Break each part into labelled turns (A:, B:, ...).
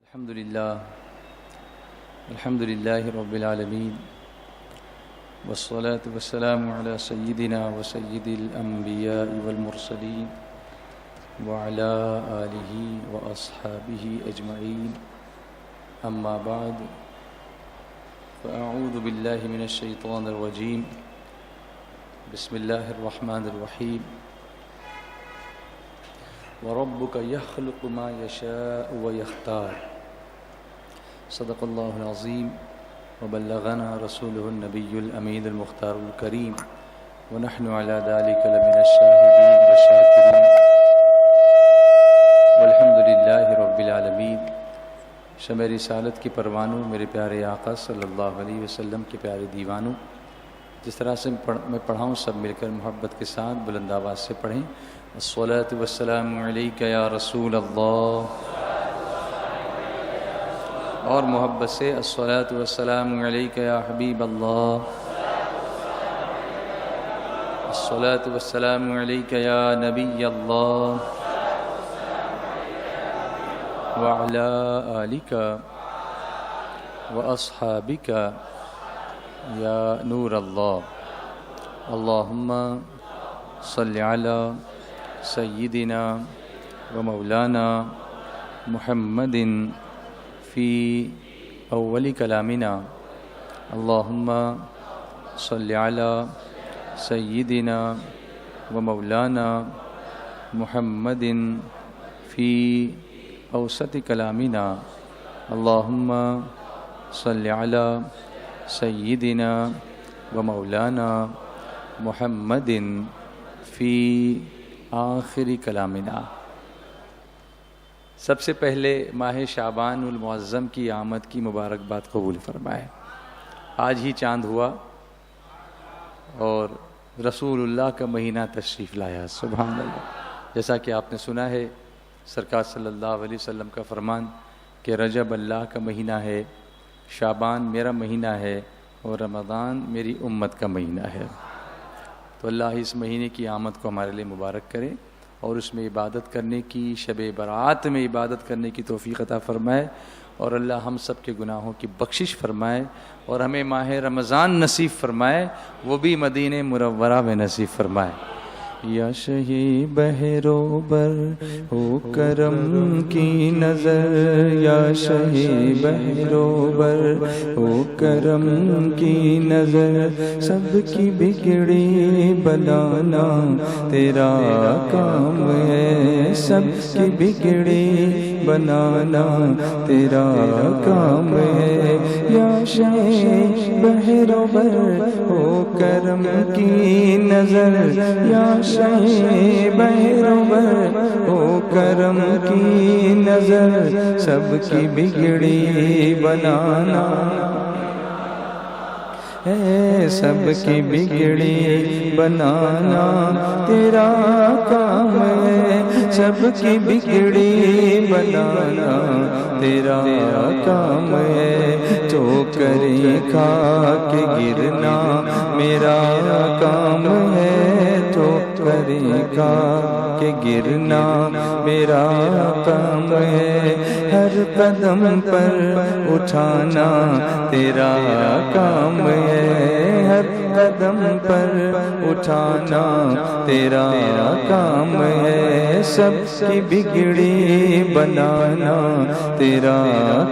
A: الحمد لله رب العالمين والصلاة والسلام على سيدنا وسيد الأنبياء والمرسلين وعلى آله وأصحابه أجمعين أما بعد فأعوذ بالله من الشيطان الرجيم بسم الله الرحمن الرحيم وربك يخلق ما يشاء ويختار صدق الله العظيم وبلغنا رسوله النبي الأمين المختار الكريم ونحن على ذلك لمن الشاهدين والشاكرين والحمد لله رب العالمين۔ شمع رسالت کی پروانوں، میرے پیارے آقا صلی اللہ علیہ وسلم کے پیارے دیوانوں، جس طرح سے میں پڑھاؤں سب مل کر محبت کے ساتھ بلند آواز سے پڑھیں۔ الصلاۃ والسلام علیک یا رسول اللہ، اور محبت سے الصلاۃ والسلام علیک یا حبیب اللہ، الصلاۃ والسلام علیک یا نبی اللہ وعلی آلک واصحابک یا نور اللہ۔ اللہم صلی علی سیدنا و مولانا محمد فی اول کلامنا، اللہم صلی علی سیدنا و مولانا محمد فی اوسط کلامنا، اللہم صلی علی سیدنا و مولانا محمد فی آخر کلامنا۔ سب سے پہلے ماہ شعبان المعظم کی آمد کی مبارکباد قبول فرمائے۔ آج ہی چاند ہوا اور رسول اللہ کا مہینہ تشریف لایا، سبحان اللہ۔ جیسا کہ آپ نے سنا ہے سرکار صلی اللہ علیہ وسلم کا فرمان کہ رجب اللہ کا مہینہ ہے، شعبان میرا مہینہ ہے اور رمضان میری امت کا مہینہ ہے۔ تو اللہ اس مہینے کی آمد کو ہمارے لیے مبارک کرے اور اس میں عبادت کرنے کی، شب برات میں عبادت کرنے کی توفیق عطا فرمائے، اور اللہ ہم سب کے گناہوں کی بخشش فرمائے اور ہمیں ماہ رمضان نصیب فرمائے، وہ بھی مدینہ منورہ میں نصیب فرمائے۔ یا شہی بہرو بر ہو کرم کی نظر، یا شہی بہرو بر ہو کرم کی نظر، سب کی بگڑی بنانا تیرا کام ہے، سب کی بگڑی بنانا تیرا کام ہے۔ یا شہی بہرو بر ہو کرم کی نظر، یا شہی بہرو بر ہو کرم کی نظر، سب کی بگڑی بنانا ہے، سب کی بگڑی بنانا تیرا کام ہے، سب کی بگڑی بنانا تیرا کام ہے۔ ٹھوکریں کھا کے گرنا میرا کام ہے، ٹھوکریں کھا کے گرنا میرا کام ہے، ہر قدم پر اٹھانا تیرا کام ہے، ہر قدم پر اٹھانا تیرا کام ہے، سب کی بگڑی بنانا تیرا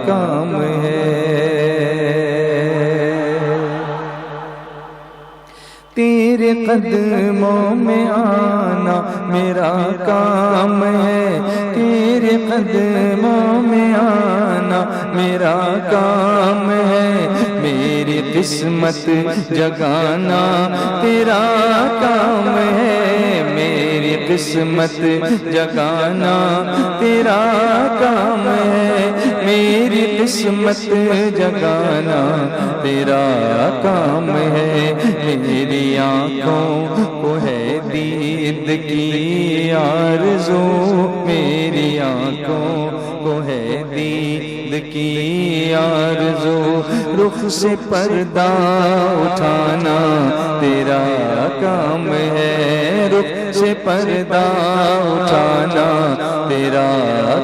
A: کام ہے۔ تیرے قدموں میں آنا میرا کام ہے، تیرے قدموں میں آنا میرا کام ہے، میری قسمت جگانا تیرا کام ہے، میری قسمت جگانا تیرا کام ہے، میری قسمت جگانا تیرا کام ہے۔ میری آنکھوں کو ہے دید کی آرزو، میری آنکھوں کو ہے دید کی آرزو، رخ سے پردہ اٹھانا تیرا کام ہے، رخ سے پردہ اٹھانا تیرا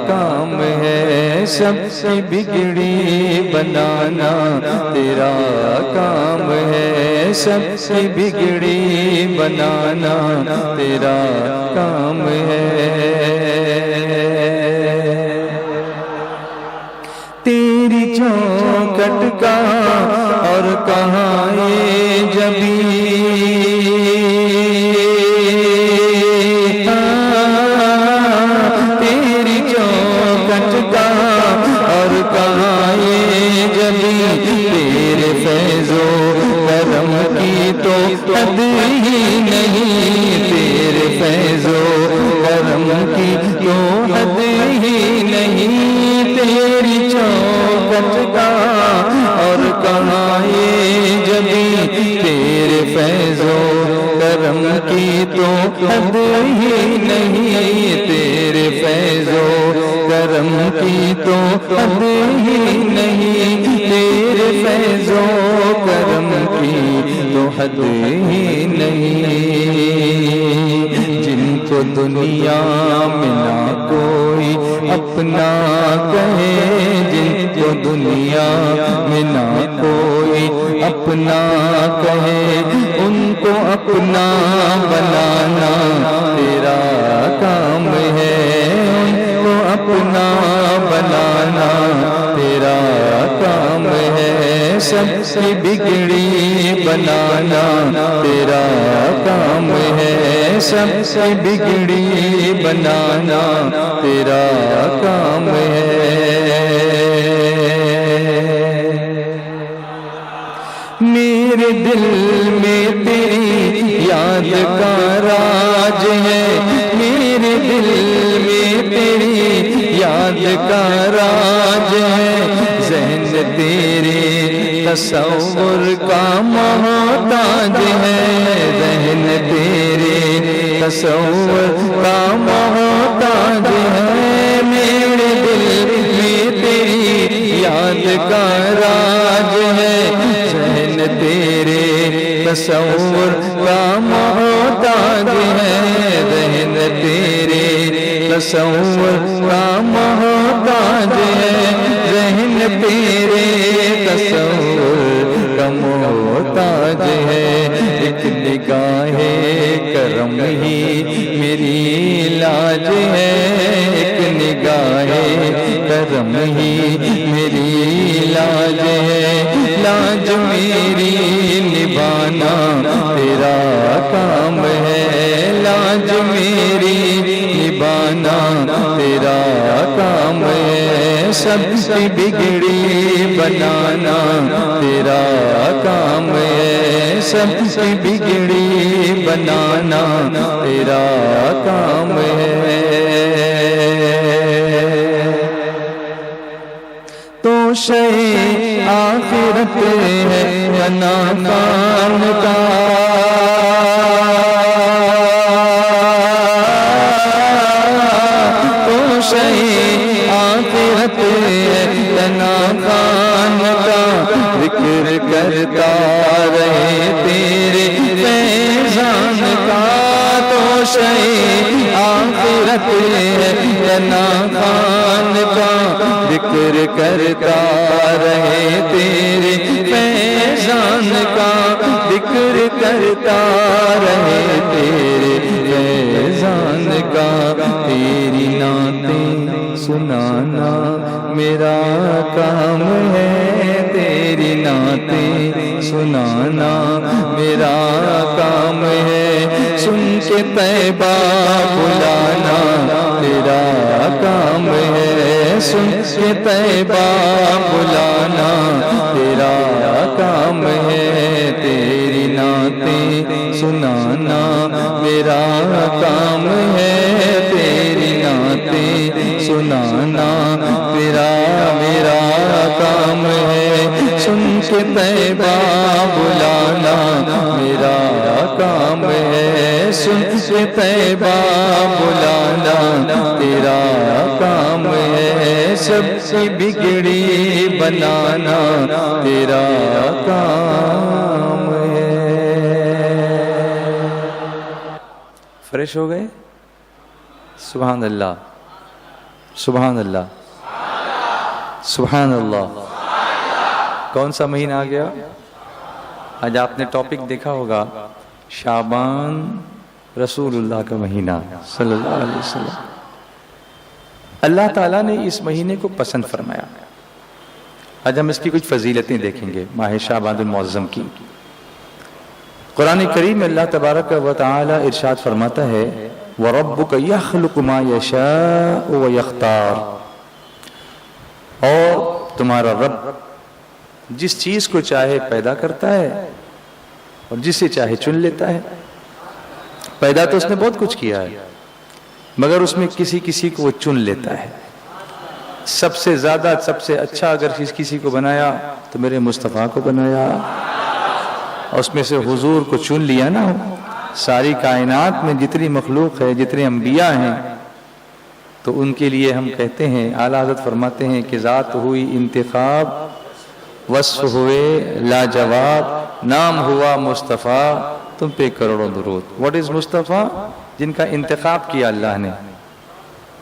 A: کام ہے، سب سے بگڑی بنانا تیرا کام ہے، سب سے بگڑی بنانا تیرا کام ہے۔ تیری چوکھٹ کا اور کہاں یہ جبیں، تیری چوکھٹ کا اور کہاں یہ جبیں، تیرے فیض و کرم کی تو حد ہی نہیں، تیرے فیض و کرم کی تو حد ہی نہیں، تیری چوکھٹ کا اور کہاں یہ جبیں، تیرے فیض و کرم کی تو حد ہی نہیں، تیرے فیض و کرم کی تو حد ہی نہیں، تیرے فیض و کرم کی تو حد ہی نہیں۔ جن کو دنیا میں نہ کوئی اپنا کہے، جن کو دنیا میں نہ کوئی اپنا کہے، ان کو اپنا بنانا تیرا کام ہے، ان کو اپنا بنانا تیرا کام ہے، سب سے بگڑی بنانا تیرا کام ہے، سب سے بگڑی بنانا تیرا کام ہے۔ میرے دل میں تیری یاد کا راج ہے، میرے دل میں تیری یاد کا راج ہے، ذہن تیرے تصور کا محتاج ہے، ذہن تیرے تصور کا محتاج ہے، میرے دل میں تیری یاد کا راج ہے، ذہن تیرے تصور کا محتاج ہے، ذہن تیرے تصور کا محتاج ہے، ذہن تیرے تصور کا محتاج ہے، ایک نگاہ کرم ہی میری لاج ہے، ایک نگاہ کرم ہی میری لاج ہے، لاج میری نبھانا تیرا کام ہے، لاج میری نبھانا تیرا کام ہے، سب سے بگڑی بنانا تیرا کام ہے، سب سے بگڑی بنانا تیرا کام ہے۔ تو شہ آخرت ہے فنا خان کا، تو شہ آخرت ہے فنا خان کا، ذکر کرتا رہے تیرے فیضان کا، تو شہ آخرت ہے فنا خان کا، ذکر کرتا رہے تیرے فیضان کا، ذکر کرتا رہے تیرے فیضان کا، تیری نعتیں سنانا میرا کام ہے، تیری نعتیں سنانا میرا کام ہے، سن کے طیبہ بلانا تیرا کام ہے، سن کے طیبہ بلانا تیرا کام ہے، تیری نعتیں سنانا میرا کام ہے، تیری نعتیں سنانا میرا کام ہے، سن کے طیبہ بلانا میرا کام ہے، سن کے طیبہ بلانا تیرا کام ہے، سب سے بگڑی بنانا تیرا کام ہے۔ فریش ہو گئے؟ سبحان اللہ، سبحان اللہ، سبحان اللہ۔ کون سا مہینہ آ گیا؟ آج آپ نے ٹاپک دیکھا ہوگا، شعبان رسول اللہ کا مہینہ صلی اللہ علیہ وسلم۔ اللہ تعالیٰ نے اس مہینے کو پسند فرمایا۔ آج ہم اس کی کچھ فضیلتیں دیکھیں گے، ماہ شعبان المعظم کی۔ قرآن کریم میں اللہ تبارک و تعالی ارشاد فرماتا ہے وَرَبُّكَ يَخْلُقُ مَا يَشَاءُ وَيَخْتَارُ، اور تمہارا رب جس چیز کو چاہے پیدا کرتا ہے اور جسے چاہے چن لیتا ہے۔ پیدا تو اس نے بہت کچھ کیا ہے، مگر اس میں کسی کو وہ چن لیتا ہے۔ سب سے زیادہ، سب سے اچھا اگر کسی کو بنایا تو میرے مصطفیٰ کو بنایا، اور اس میں سے حضور کو چن لیا نا۔ ساری کائنات میں جتنی مخلوق ہے، جتنے انبیاء ہیں، تو ان کے لیے ہم کہتے ہیں، اعلیٰ حضرت فرماتے ہیں کہ ذات ہوئی انتخاب، وصف ہوئے لاجواب، نام ہوا مصطفیٰ، تم پہ کروڑوں درود۔ واٹ از مصطفیٰ؟ جن کا انتخاب کیا اللہ نے،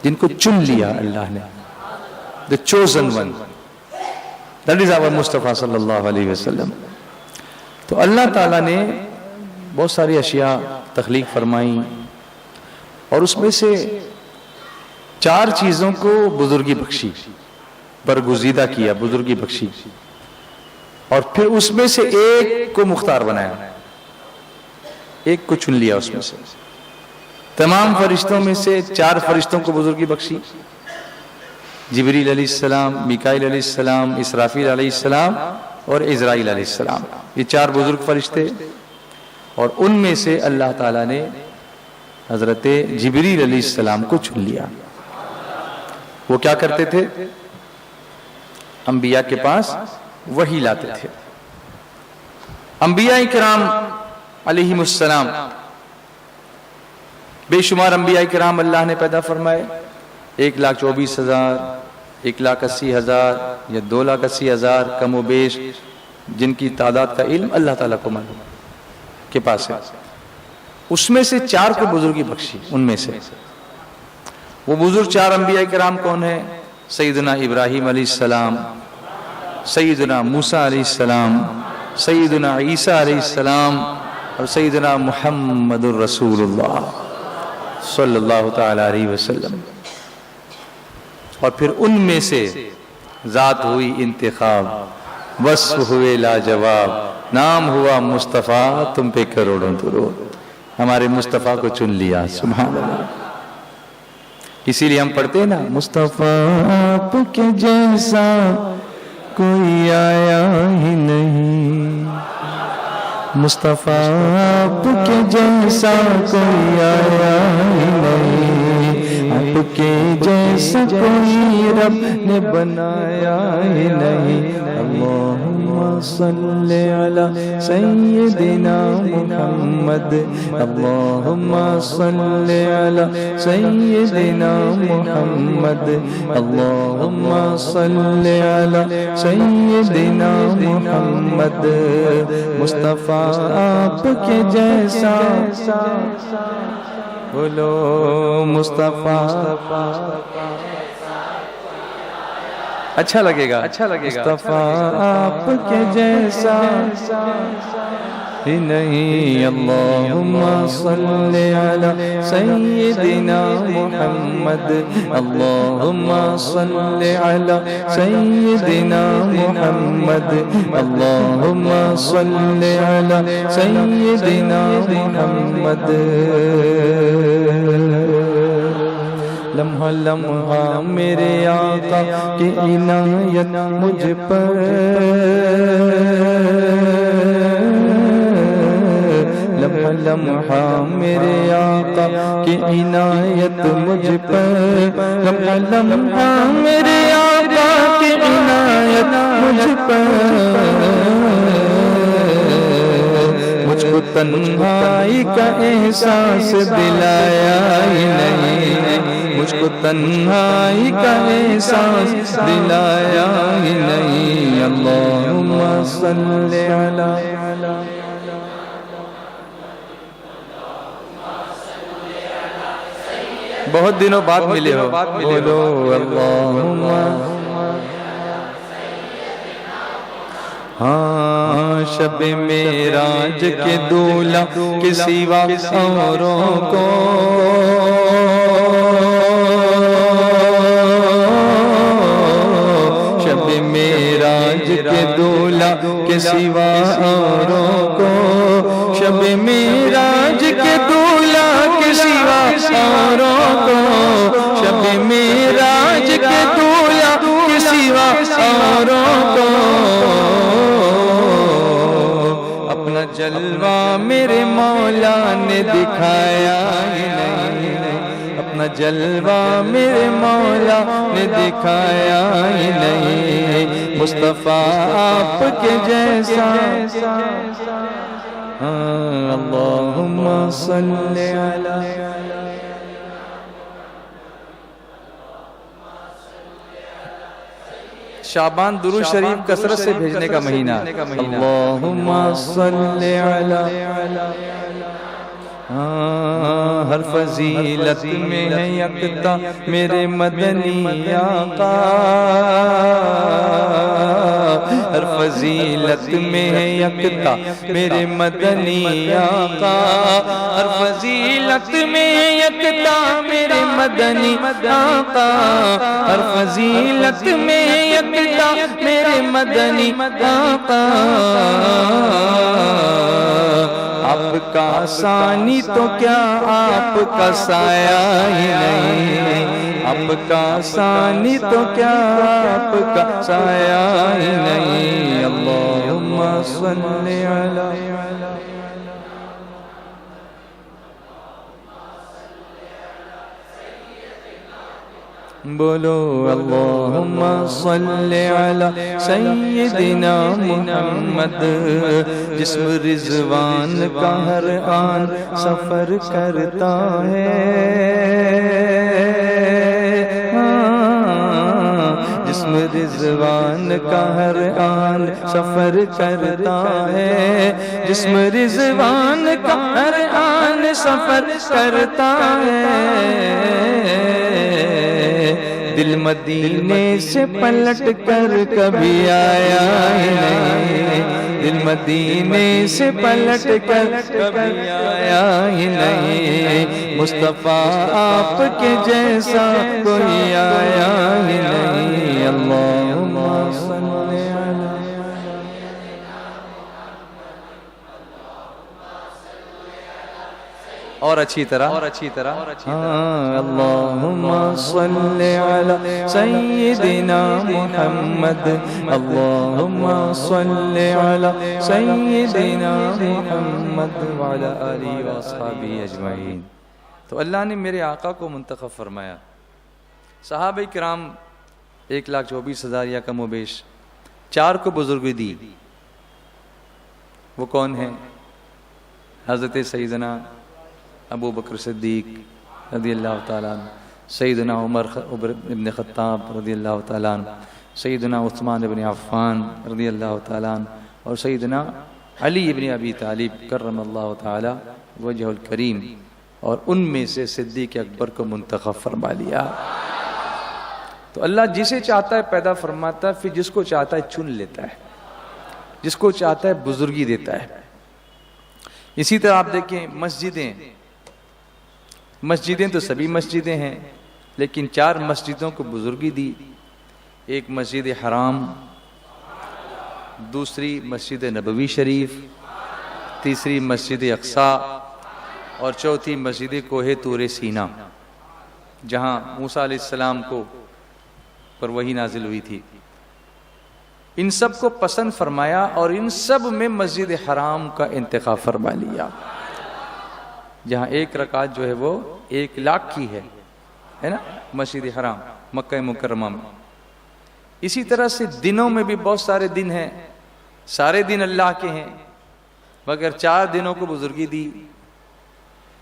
A: جن کو چن لیا اللہ نے، the chosen one، that is our مصطفیٰ صلی اللہ علیہ وسلم۔ تو اللہ تعالیٰ نے بہت ساری اشیاء تخلیق فرمائی، اور اس میں سے 4 چیزوں کو بزرگی بخشی، برگزیدہ کیا، بزرگی بخشی، اور پھر اس میں سے ایک کو مختار بنایا، ایک کو چن لیا اس میں سے۔ تمام فرشتوں میں سے 4 فرشتوں کو بزرگی بخشی، جبریل علیہ السلام، میکائیل علیہ السلام، اسرافیل علیہ السلام اور عزرائیل علیہ السلام۔ یہ 4 بزرگ فرشتے، اور ان میں سے اللہ تعالیٰ نے حضرت جبریل علیہ السلام کو چن لیا۔ وہ کیا کرتے تھے؟ انبیاء کے پاس وحی لاتے تھے۔ انبیاء کرام علیہم السلام، بے شمار انبیاء کرام اللہ نے پیدا فرمائے، 1,24,000، 1,80,000 یا 2,80,000 کم و بیش، جن کی تعداد کا علم اللہ تعالیٰ کو معلوم کے پاس ہے۔ اس میں سے 4 کو بزرگی بخشی۔ ان میں سے وہ بزرگ 4 انبیاء کرام کون ہیں؟ سیدنا ابراہیم علیہ السلام، سیدنا موسیٰ علیہ السلام، سیدنا عیسیٰ علیہ السلام، اور سیدنا محمد الرسول اللہ صلی اللہ تعالی علیہ وسلم۔ اور پھر ان میں سے ذات ہوئی انتخاب، وصف ہوئے لاجواب، نام ہوا مصطفیٰ، تم پہ کروڑوں درود۔ ہمارے مصطفیٰ کو چن لیا، سبحان اللہ۔ اسی لیے ہم پڑھتے ہیں نا، مصطفیٰ آپ کے جیسا کوئی آیا ہی نہیں، مصطفیٰ آپ کے جیسا کوئی آیا ہی نہیں، آپ کے جیسا کوئی رب نے بنایا ہی نہیں۔ اللہم صلی علی سیدنا محمد، اللہم صلی علی سیدنا محمد، اللہم صلی علی سیدنا محمد۔ مصطفیٰ آپ کے جیسا، بولو مصطفیٰ، اچھا لگے گا، مصطفیٰ آپ کے جیسا ہی نہیں۔ اللہم صلی علی سیدنا محمد، اللہم صلی علی سیدنا محمد، اللہم صلی علی سیدنا محمد۔ لمحہ لمحہ میرے آقا کی عنایت مجھ پر، لمحہ لمحہ میرے آقا کی عنایت مجھ پر، لمحہ لمحہ میرے آقا کی عنایت مجھ پر، مجھ کو تنہائی کا احساس دلایا ہی نہیں، مجھ کو تنہائی کا احساس دلایا ہی نہیں۔ اللہم صلی علی بہت دنوں بعد ملے ہو، بولو اللہم ہاں شب معراج کے دولہ کے سوا اوروں کو شب معراج کے دولہ کے سوا اوروں کو شب معراج کے دولہ کے سوا اوروں کو شب معراج کے دولہ کے سوا اوروں کو اپنا جلوہ میرے مولا نے دکھایا ہی نہیں، اپنا جلوہ میرے مولا نے دکھایا ہی نہیں، مصطفیٰ آپ کے جیسا اللہم صلی علی شعبان درود شریف کثرت سے بھیجنے کا مہینہ، اللہم صلی علی ہر فضیلت میں ہے یکتا میرے مدنی آقا، ہر فضیلت میں ہے یکتا میرے مدنی آقا، ہر فضیلت میں ہے یکتا میرے مدنی آقا، ہر فضیلت میں ہے یکتا میرے مدنی آقا، آپ کا ثانی تو کیا آپ کا سایہ ہی نہیں، آپ کا ثانی تو کیا آپ کا سایہ ہی نہیں، اللہم صلی علی بولو اللہم صلی علی سیدنا محمد، جسم رضوان کا ہر آن سفر کرتا ہے، جسم رضوان کا ہر آن سفر کرتا ہے، جسم رضوان کا ہر آن سفر کرتا ہے، دل مدینے سے پلٹ کر کبھی آیا ہی نہیں، دل مدینے سے پلٹ کر کبھی آیا ہی نہیں، مصطفیٰ آپ کے جیسا کوئی آیا ہی نہیں، اللہم صلی علی اور اچھی طرح اللہم صلی علی سیدنا محمد، اللہم صلی علی سیدنا محمد وعلی آلہ واصحابہ اجمعین۔ تو اللہ نے میرے آقا کو منتخب فرمایا، صحابہ کرام 1,24,000 یا کم و بیش، 4 کو بزرگی دی، وہ کون ہیں؟ حضرت سیدنا ابو بکر صدیق رضی اللہ تعالیٰ عنہ، سیدنا عمر ابن خطاب رضی اللہ تعالیٰ عنہ، سیدنا عثمان ابن عفان رضی اللہ تعالیٰ عنہ، اور سیدنا علی ابن ابی طالب کرم اللہ تعالیٰ وجہ الکریم، اور ان میں سے صدیق اکبر کو منتخب فرما لیا۔ تو اللہ جسے چاہتا ہے پیدا فرماتا ہے، پھر جس کو چاہتا ہے چن لیتا ہے، جس کو چاہتا ہے بزرگی دیتا ہے۔ اسی طرح آپ دیکھیں مسجدیں تو سبھی مسجدیں ہیں، لیکن 4 مسجدوں کو بزرگی دی، ایک مسجد حرام، دوسری مسجد نبوی شریف، تیسری مسجد اقصی، اور چوتھی مسجد کوہ طور سینا، جہاں موسیٰ علیہ السلام کو پر وحی نازل ہوئی تھی۔ ان سب کو پسند فرمایا اور ان سب میں مسجد حرام کا انتخاب فرما لیا، جہاں 1 رکعت جو ہے وہ 1,00,000 کی ہے نا، مسجد حرام مکہ مکرمہ میں۔ اسی طرح سے دنوں میں بھی بہت سارے دن ہیں، سارے دن اللہ کے ہیں، مگر 4 دنوں کو بزرگی دی،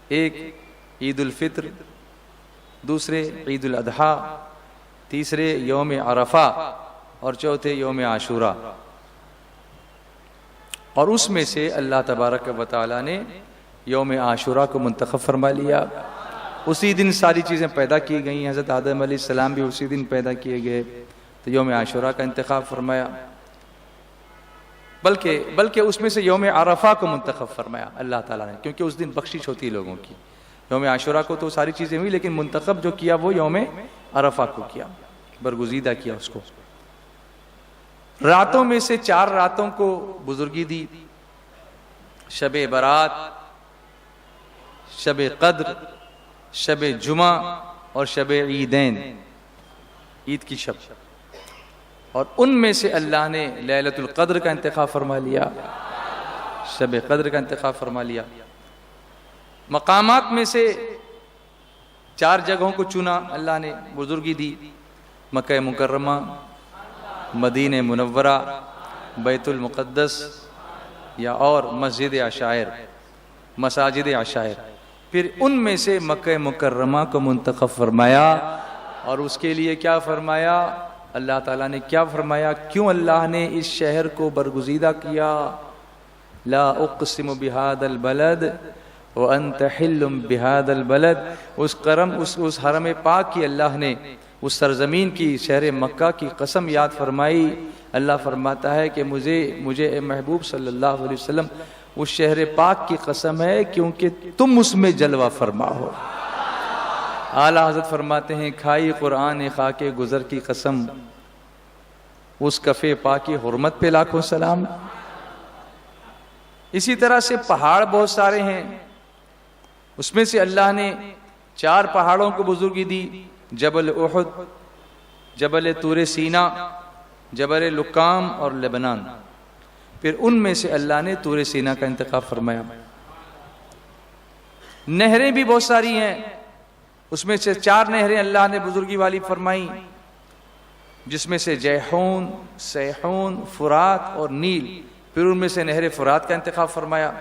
A: ایک عید الفطر، دوسرے عید الاضحیٰ، تیسرے یوم عرفہ، اور چوتھے یوم عاشوراء۔ اور اس میں سے اللہ تبارک و تعالیٰ نے یوم عاشوراء کو منتخب فرما لیا، اسی دن ساری چیزیں پیدا کی گئیں. حضرت آدم علیہ السلام بھی اسی دن پیدا کیے گئے. تو یوم عاشوراء کا انتخاب فرمایا, بلکہ اس میں سے یوم عرفہ کو منتخب فرمایا اللہ تعالیٰ نے, کیونکہ اس دن بخشش ہوتی ہے لوگوں کی. یوم عاشوراء کو تو ساری چیزیں ہوئی, لیکن منتخب جو کیا وہ یوم عرفہ کو کیا, برگزیدہ کیا اس کو. راتوں میں سے 4 راتوں کو بزرگی دی, شب برات, شب قدر, شب جمعہ اور شب عیدین, عید کی شب. اور ان میں سے اللہ نے لیلۃ القدر کا انتخاب فرما لیا, شب قدر کا انتخاب فرما لیا. مقامات میں سے 4 جگہوں کو چنا اللہ نے, بزرگی دی, مکہ مکرمہ, مدینہ منورہ, بیت المقدس یا اور مسجد عشائر, مساجد عشائر. پھر ان میں سے مکہ مکرمہ کو منتخب فرمایا. اور اس کے لیے کیا فرمایا اللہ تعالیٰ نے, کیا فرمایا, کیوں اللہ نے اس شہر کو برگزیدہ کیا؟ لا اقسم بہذا البلد وانت حل بہذا البلد. اس حرم پاک کی اللہ نے, اس سرزمین کی, شہر مکہ کی قسم یاد فرمائی. اللہ فرماتا ہے کہ مجھے اے محبوب صلی اللہ علیہ وسلم اس شہر پاک کی قسم ہے کیونکہ تم اس میں جلوہ فرما ہو. اعلیٰ حضرت فرماتے ہیں کھائی قرآن خاک گزر کی قسم, اس کفے پاک کی حرمت پہ لاکھوں سلام. اسی طرح سے پہاڑ بہت سارے ہیں, اس میں سے اللہ نے 4 پہاڑوں کو بزرگی دی, جبل احد, جبل طور سینا, جبل لکام اور لبنان. پھر ان میں سے اللہ نے طور سینا کا انتخاب فرمایا. نہریں بھی بہت ساری ہیں, اس میں سے 4 نہریں اللہ نے بزرگی والی فرمائی, جس میں سے جیحون, سیحون, فرات اور نیل. پھر ان میں سے نہر فرات کا انتخاب فرمایا.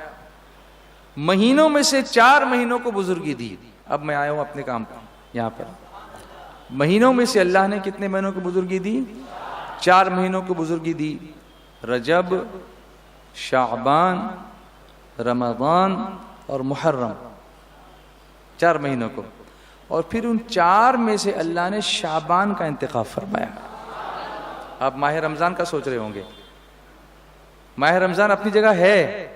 A: مہینوں میں سے 4 مہینوں کو بزرگی دی. اب میں آیا ہوں اپنے کام پر یہاں پر. مہینوں میں سے اللہ نے کتنے مہینوں کو بزرگی دی؟ 4 مہینوں کو بزرگی دی, رجب, شعبان, رمضان اور محرم, 4 مہینوں کو. اور پھر ان 4 میں سے اللہ نے شعبان کا انتخاب فرمایا. آپ ماہ رمضان کا سوچ رہے ہوں گے, ماہ رمضان اپنی جگہ ہے,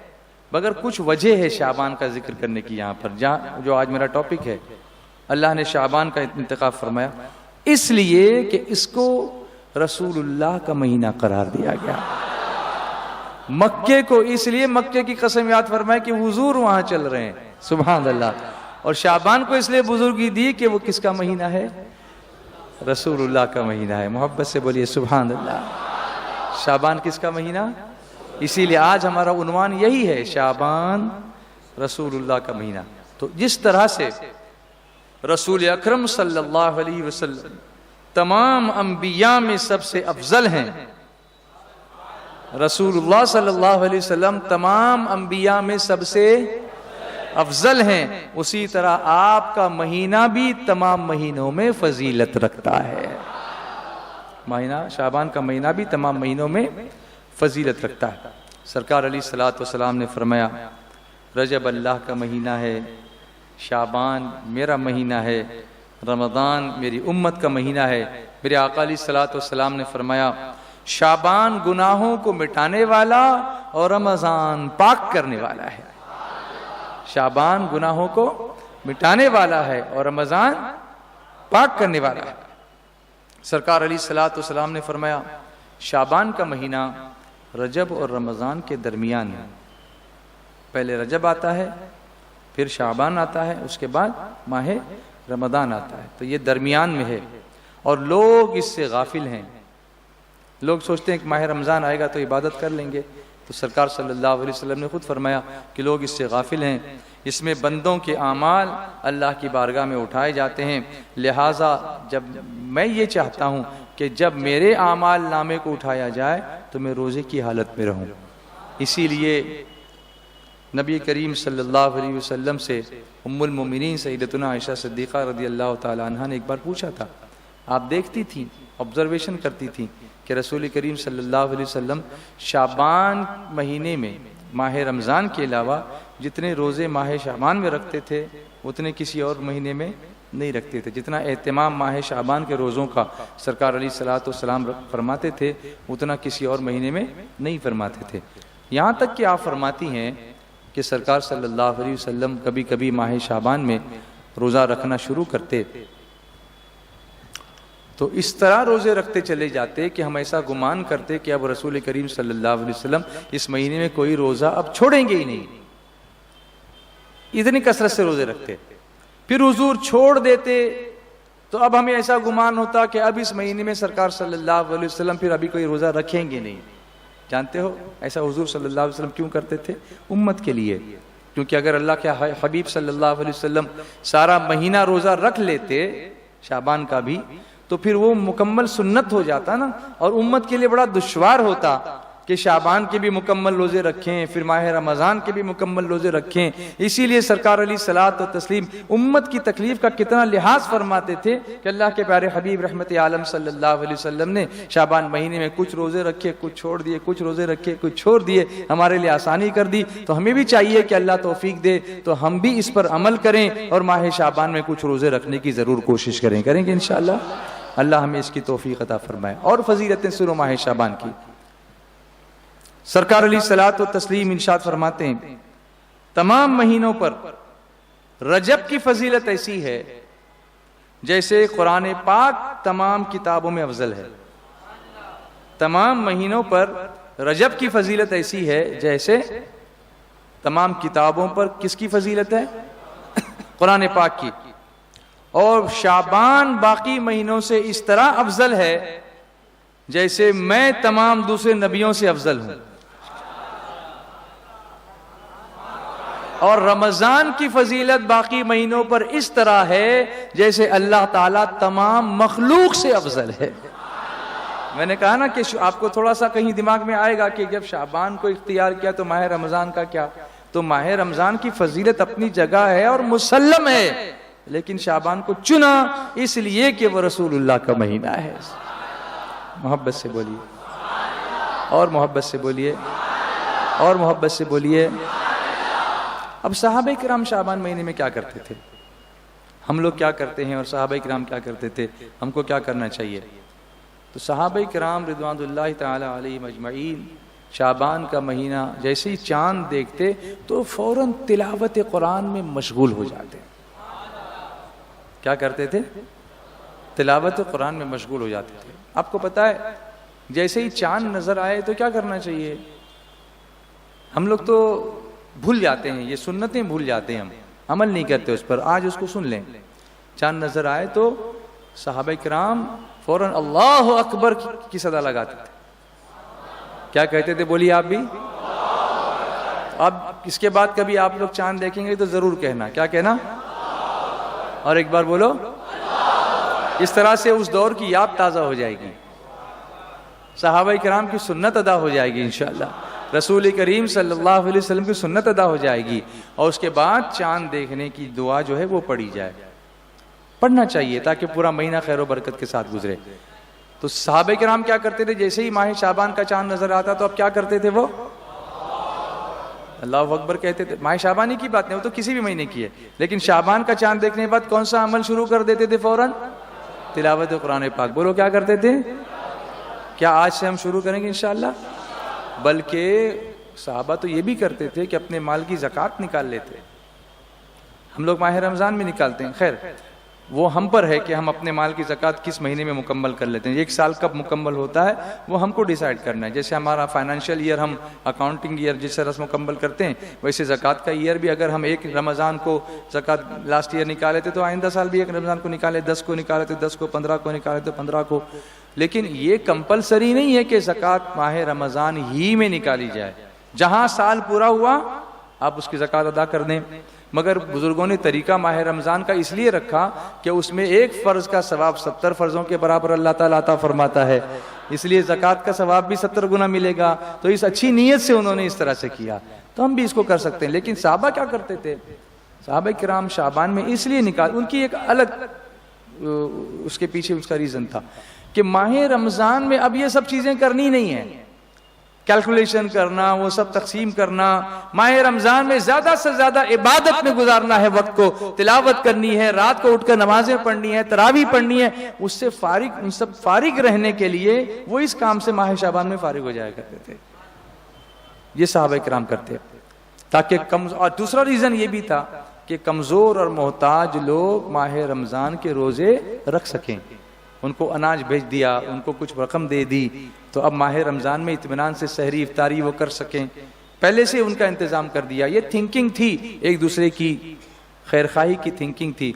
A: مگر کچھ وجہ ہے شعبان کا ذکر کرنے کی یہاں پر, جو آج میرا ٹاپک ہے. اللہ نے شعبان کا انتخاب فرمایا اس لیے کہ اس کو رسول اللہ کا مہینہ قرار دیا گیا. مکے کو اس لیے مکے کی قسم یاد فرمائے کہ حضور وہاں چل رہے ہیں, سبحان اللہ. اور شعبان کو اس لیے بزرگی دی کہ وہ کس کا مہینہ ہے؟ رسول اللہ کا مہینہ ہے. محبت سے بولیے سبحان اللہ. شعبان کس کا مہینہ؟ اسی لیے آج ہمارا عنوان یہی ہے, شعبان رسول اللہ کا مہینہ. تو جس طرح سے رسول اکرم صلی اللہ علیہ وسلم تمام انبیاء میں سب سے افضل ہیں, رسول اللہ صلی اللہ علیہ وسلم تمام انبیاء میں سب سے افضل ہیں, اسی طرح آپ کا مہینہ بھی تمام مہینوں میں فضیلت رکھتا ہے. مہینہ شعبان کا مہینہ بھی تمام مہینوں میں فضیلت رکھتا ہے. سرکار علیہ الصلوۃ والسلام نے فرمایا رجب اللہ کا مہینہ ہے, شعبان میرا مہینہ ہے, رمضان میری امت کا مہینہ ہے. میرے آقا علیہ الصلوۃ والسلام نے فرمایا شعبان گناہوں کو مٹانے والا اور رمضان پاک کرنے والا ہے. شعبان گناہوں کو مٹانے والا ہے اور رمضان پاک کرنے والا ہے. سرکار علیہ الصلوۃ والسلام نے فرمایا شعبان کا مہینہ رجب اور رمضان کے درمیان ہے. پہلے رجب آتا ہے, پھر شعبان آتا ہے, اس کے بعد ماہ رمضان آتا ہے. تو یہ درمیان میں ہے اور لوگ اس سے غافل ہیں. لوگ سوچتے ہیں کہ ماہ رمضان آئے گا تو عبادت کر لیں گے. تو سرکار صلی اللہ علیہ وسلم نے خود فرمایا کہ لوگ اس سے غافل ہیں. اس میں بندوں کے اعمال اللہ کی بارگاہ میں اٹھائے جاتے ہیں. لہٰذا جب میں یہ چاہتا ہوں کہ جب میرے اعمال نامے کو اٹھایا جائے تو میں روزے کی حالت میں رہوں. اسی لیے نبی کریم صلی اللہ علیہ وسلم سے ام المومنین سیدتنا عائشہ صدیقہ رضی اللہ تعالی عنہا نے ایک بار پوچھا تھا. آپ دیکھتی تھیں, آبزرویشن کرتی تھیں کہ رسول کریم صلی اللہ علیہ وسلم شعبان مہینے میں ماہ رمضان کے علاوہ جتنے روزے ماہ شعبان میں رکھتے تھے اتنے کسی اور مہینے میں نہیں رکھتے تھے. جتنا اہتمام ماہ شعبان کے روزوں کا سرکار علیہ الصلوۃ والسلام فرماتے تھے اتنا کسی اور مہینے میں نہیں فرماتے تھے. یہاں تک کہ آپ فرماتی ہیں کہ سرکار صلی اللہ علیہ وسلم کبھی کبھی ماہ شعبان میں روزہ رکھنا شروع کرتے تو اس طرح روزے رکھتے چلے جاتے کہ ہم ایسا گمان کرتے کہ اب رسول کریم صلی اللہ علیہ وسلم اس مہینے میں کوئی روزہ اب چھوڑیں گے ہی نہیں. اتنی کثرت سے روزے رکھتے. پھر حضور چھوڑ دیتے تو اب ہمیں ایسا گمان ہوتا کہ اب اس مہینے میں سرکار صلی اللہ علیہ وسلم پھر ابھی کوئی روزہ رکھیں گے نہیں. جانتے ہو ایسا حضور صلی اللہ علیہ وسلم کیوں کرتے تھے؟ امت کے لیے. کیونکہ اگر اللہ کے حبیب صلی اللہ علیہ وسلم سارا مہینہ روزہ رکھ لیتے شعبان کا بھی تو پھر وہ مکمل سنت ہو جاتا نا, اور امت کے لیے بڑا دشوار ہوتا کہ شعبان کے بھی مکمل روزے رکھیں پھر ماہ رمضان کے بھی مکمل روزے رکھیں. اسی لیے سرکار علیہ الصلوۃ والتسلیم امت کی تکلیف کا کتنا لحاظ فرماتے تھے کہ اللہ کے پیارے حبیب رحمت عالم صلی اللہ علیہ وسلم نے شعبان مہینے میں کچھ روزے رکھے کچھ چھوڑ دیے, کچھ روزے رکھے کچھ چھوڑ دیے, ہمارے لیے آسانی کر دی. تو ہمیں بھی چاہیے کہ اللہ توفیق دے تو ہم بھی اس پر عمل کریں اور ماہ شعبان میں کچھ روزے رکھنے کی ضرور کوشش کریں گے انشاءاللہ. اللہ ہمیں اس کی توفیق عطا فرمائے. اور فضیلتیں سنو ماہ شعبان کی. سرکار علیہ الصلوۃ والتسلیم ارشاد فرماتے ہیں تمام مہینوں پر رجب کی فضیلت ایسی ہے جیسے قرآن پاک تمام کتابوں میں افضل ہے. تمام مہینوں پر رجب کی فضیلت ایسی ہے جیسے تمام کتابوں پر کس کی فضیلت ہے؟ قرآن پاک کی. اور شعبان باقی مہینوں سے اس طرح افضل ہے جیسے میں تمام دوسرے نبیوں سے افضل ہوں. اور رمضان کی فضیلت باقی مہینوں پر اس طرح ہے جیسے اللہ تعالیٰ تمام مخلوق سے افضل ہے. میں نے کہا نا کہ آپ کو تھوڑا سا کہیں دماغ میں آئے گا کہ جب شعبان کو اختیار کیا تو ماہ رمضان کا کیا؟ تو ماہ رمضان کی فضیلت اپنی جگہ ہے اور مسلم ہے, لیکن شعبان کو چنا اس لیے کہ وہ رسول اللہ کا مہینہ ہے. محبت سے بولیے اور محبت سے بولیے اور محبت سے بولیے. اب صحابہ کرام شعبان مہینے میں کیا کرتے تھے؟ ہم لوگ کیا کرتے ہیں اور صحابہ کرام کیا کرتے تھے؟ ہم کو کیا کرنا چاہیے؟ تو صحابہ کرام رضوان اللہ تعالی علیہم اجمعین شعبان کا مہینہ جیسے ہی چاند دیکھتے تو فوراً تلاوت قرآن میں مشغول ہو جاتے. کیا کرتے تھے؟ تلاوت قرآن میں مشغول ہو جاتے تھے. آپ کو پتا ہے جیسے ہی چاند نظر آئے تو کیا کرنا چاہیے؟ ہم لوگ تو بھول جاتے ہیں, یہ سنتیں بھول جاتے ہیں, ہم عمل نہیں کرتے اس پر. آج اس کو سن لیں. چاند نظر آئے تو صحابہ کرام فوراً اللہ اکبر کی صدا لگاتے تھے. کیا کہتے تھے؟ بولیے آپ بھی. اب اس کے بعد کبھی آپ لوگ چاند دیکھیں گے تو ضرور کہنا. کیا کہنا؟ اور ایک بار بولو. اس طرح سے اس دور کی یاد تازہ ہو جائے گی, صحابہ کرام کی سنت ادا ہو جائے گی انشاءاللہ, رسول کریم صلی اللہ علیہ وسلم کی سنت ادا ہو جائے گی, اور اس کے بعد چاند دیکھنے کی دعا جو ہے وہ پڑھی جائے. پڑھنا چاہیے تاکہ پورا مہینہ خیر و برکت کے ساتھ گزرے. تو صحابہ کرام کیا کرتے تھے؟ جیسے ہی ماہ شعبان کا چاند نظر آتا تو اب کیا کرتے تھے؟ وہ اللہ اکبر کہتے تھے. ماہ شعبانی کی بات نہیں, وہ تو کسی بھی مہینے کی ہے, لیکن شعبان کا چاند دیکھنے کے بعد کون سا عمل شروع کر دیتے تھے؟ فوراً تلاوت قرآن پاک. بولو کیا کرتے تھے؟ کیا آج سے ہم شروع کریں گے انشاءاللہ؟ بلکہ صحابہ تو یہ بھی کرتے تھے کہ اپنے مال کی زکوٰۃ نکال لیتے. ہم لوگ ماہ رمضان میں نکالتے ہیں, خیر وہ ہم پر ہے کہ ہم اپنے مال کی زکوٰۃ کس مہینے میں مکمل کر لیتے ہیں. ایک سال کب مکمل ہوتا ہے وہ ہم کو ڈیسائیڈ کرنا ہے. جیسے ہمارا فائنینشیل ایئر, ہم اکاؤنٹنگ ایئر جس طرح سے مکمل کرتے ہیں, ویسے زکوٰۃ کا ایئر بھی اگر ہم ایک رمضان کو زکوٰۃ لاسٹ ایئر نکالے تھے تو آئندہ سال بھی ایک رمضان کو نکالے, 10 کو نکالے تو 10 کو, 15 کو نکالے تو 15 کو. لیکن یہ کمپلسری نہیں ہے کہ زکوٰۃ ماہ رمضان ہی میں نکالی جائے. جہاں سال پورا ہوا آپ اس کی زکوٰۃ ادا کر دیں. مگر بزرگوں نے طریقہ ماہ رمضان کا اس لیے رکھا کہ اس میں ایک فرض کا ثواب 70 فرضوں کے برابر اللہ تعالیٰ عطا فرماتا ہے, اس لیے زکوٰۃ کا ثواب بھی 70 گنا ملے گا. تو اس اچھی نیت سے انہوں نے اس طرح سے کیا, تو ہم بھی اس کو کر سکتے ہیں. لیکن صحابہ کیا کرتے تھے؟ صحابہ کرام شعبان میں اس لیے نکال, ان کی ایک الگ اس کے پیچھے اس کا ریزن تھا کہ ماہ رمضان میں اب یہ سب چیزیں کرنی نہیں ہیں. کیلکولیشن کرنا، وہ سب تقسیم کرنا. ماہ رمضان میں زیادہ سے زیادہ عبادت میں گزارنا ہے وقت کو، تلاوت کرنی ہے، رات کو اٹھ کر نمازیں پڑھنی ہے، تراویح پڑھنی ہے. اس سے ان سب فارغ رہنے کے لیے وہ اس کام سے ماہ شعبان میں فارغ ہو جایا کرتے تھے. یہ صحابہ کرام کرتے تاکہ اور دوسرا ریزن یہ بھی تھا کہ کمزور اور محتاج لوگ ماہ رمضان کے روزے رکھ سکیں. ان کو اناج بھیج دیا، ان کو کچھ رقم دے دی، تو اب ماہ رمضان میں اطمینان سے سحری افطاری وہ کر سکیں. پہلے سے ان کا انتظام کر دیا. یہ تھنکنگ تھی، ایک دوسرے کی خیرخواہی کی تھنکنگ تھی.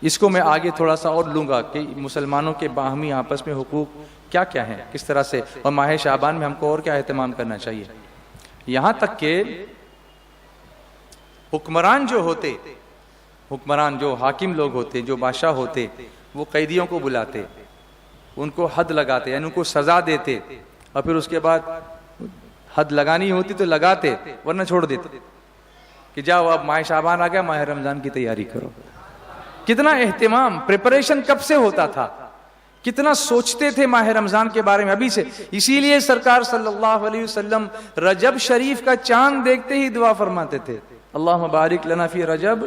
A: اس کو میں آگے تھوڑا سا اور لوں گا کہ مسلمانوں کے باہمی آپس میں حقوق کیا کیا ہیں، کس طرح سے، اور ماہ شعبان میں ہم کو اور کیا اہتمام کرنا چاہیے. یہاں تک کہ حکمران جو حاکم لوگ ہوتے، جو بادشاہ ہوتے، وہ قیدیوں کو بلاتے، ان کو حد لگاتے، یعنی ان کو سزا دیتے، اور پھر اس کے بعد حد لگانی ہوتی تو لگاتے، ورنہ چھوڑ دیتے کہ جاؤ اب ماہ شعبان آ گیا، ماہ رمضان کی تیاری کرو. کتنا اہتمام، پریپریشن کب سے ہوتا تھا، کتنا سوچتے تھے ماہ رمضان کے بارے میں ابھی سے. اسی لیے سرکار صلی اللہ علیہ وسلم رجب شریف کا چاند دیکھتے ہی دعا فرماتے تھے، اللہم بارک لنا فی رجب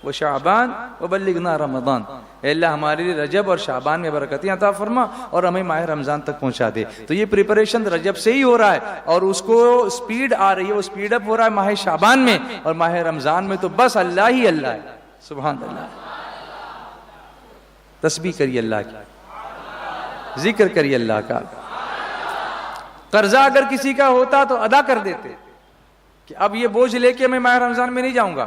A: و شعبان وبلغنا رمضان. اے اللہ ہمارے لیے رجب اور شعبان میں برکتیں عطا فرما اور ہمیں ماہ رمضان تک پہنچا دے. تو یہ پریپریشن رجب سے ہی ہو رہا ہے، اور اس کو سپیڈ آ رہی ہے، وہ سپیڈ اپ ہو رہا ہے ماہ شعبان میں، اور ماہ رمضان میں تو بس اللہ ہی اللہ ہے. سبحان اللہ. تسبیح کریے اللہ کی، ذکر کریے اللہ کا. قرضہ اگر کسی کا ہوتا تو ادا کر دیتے کہ اب یہ بوجھ لے کے میں ماہ رمضان میں نہیں جاؤں گا،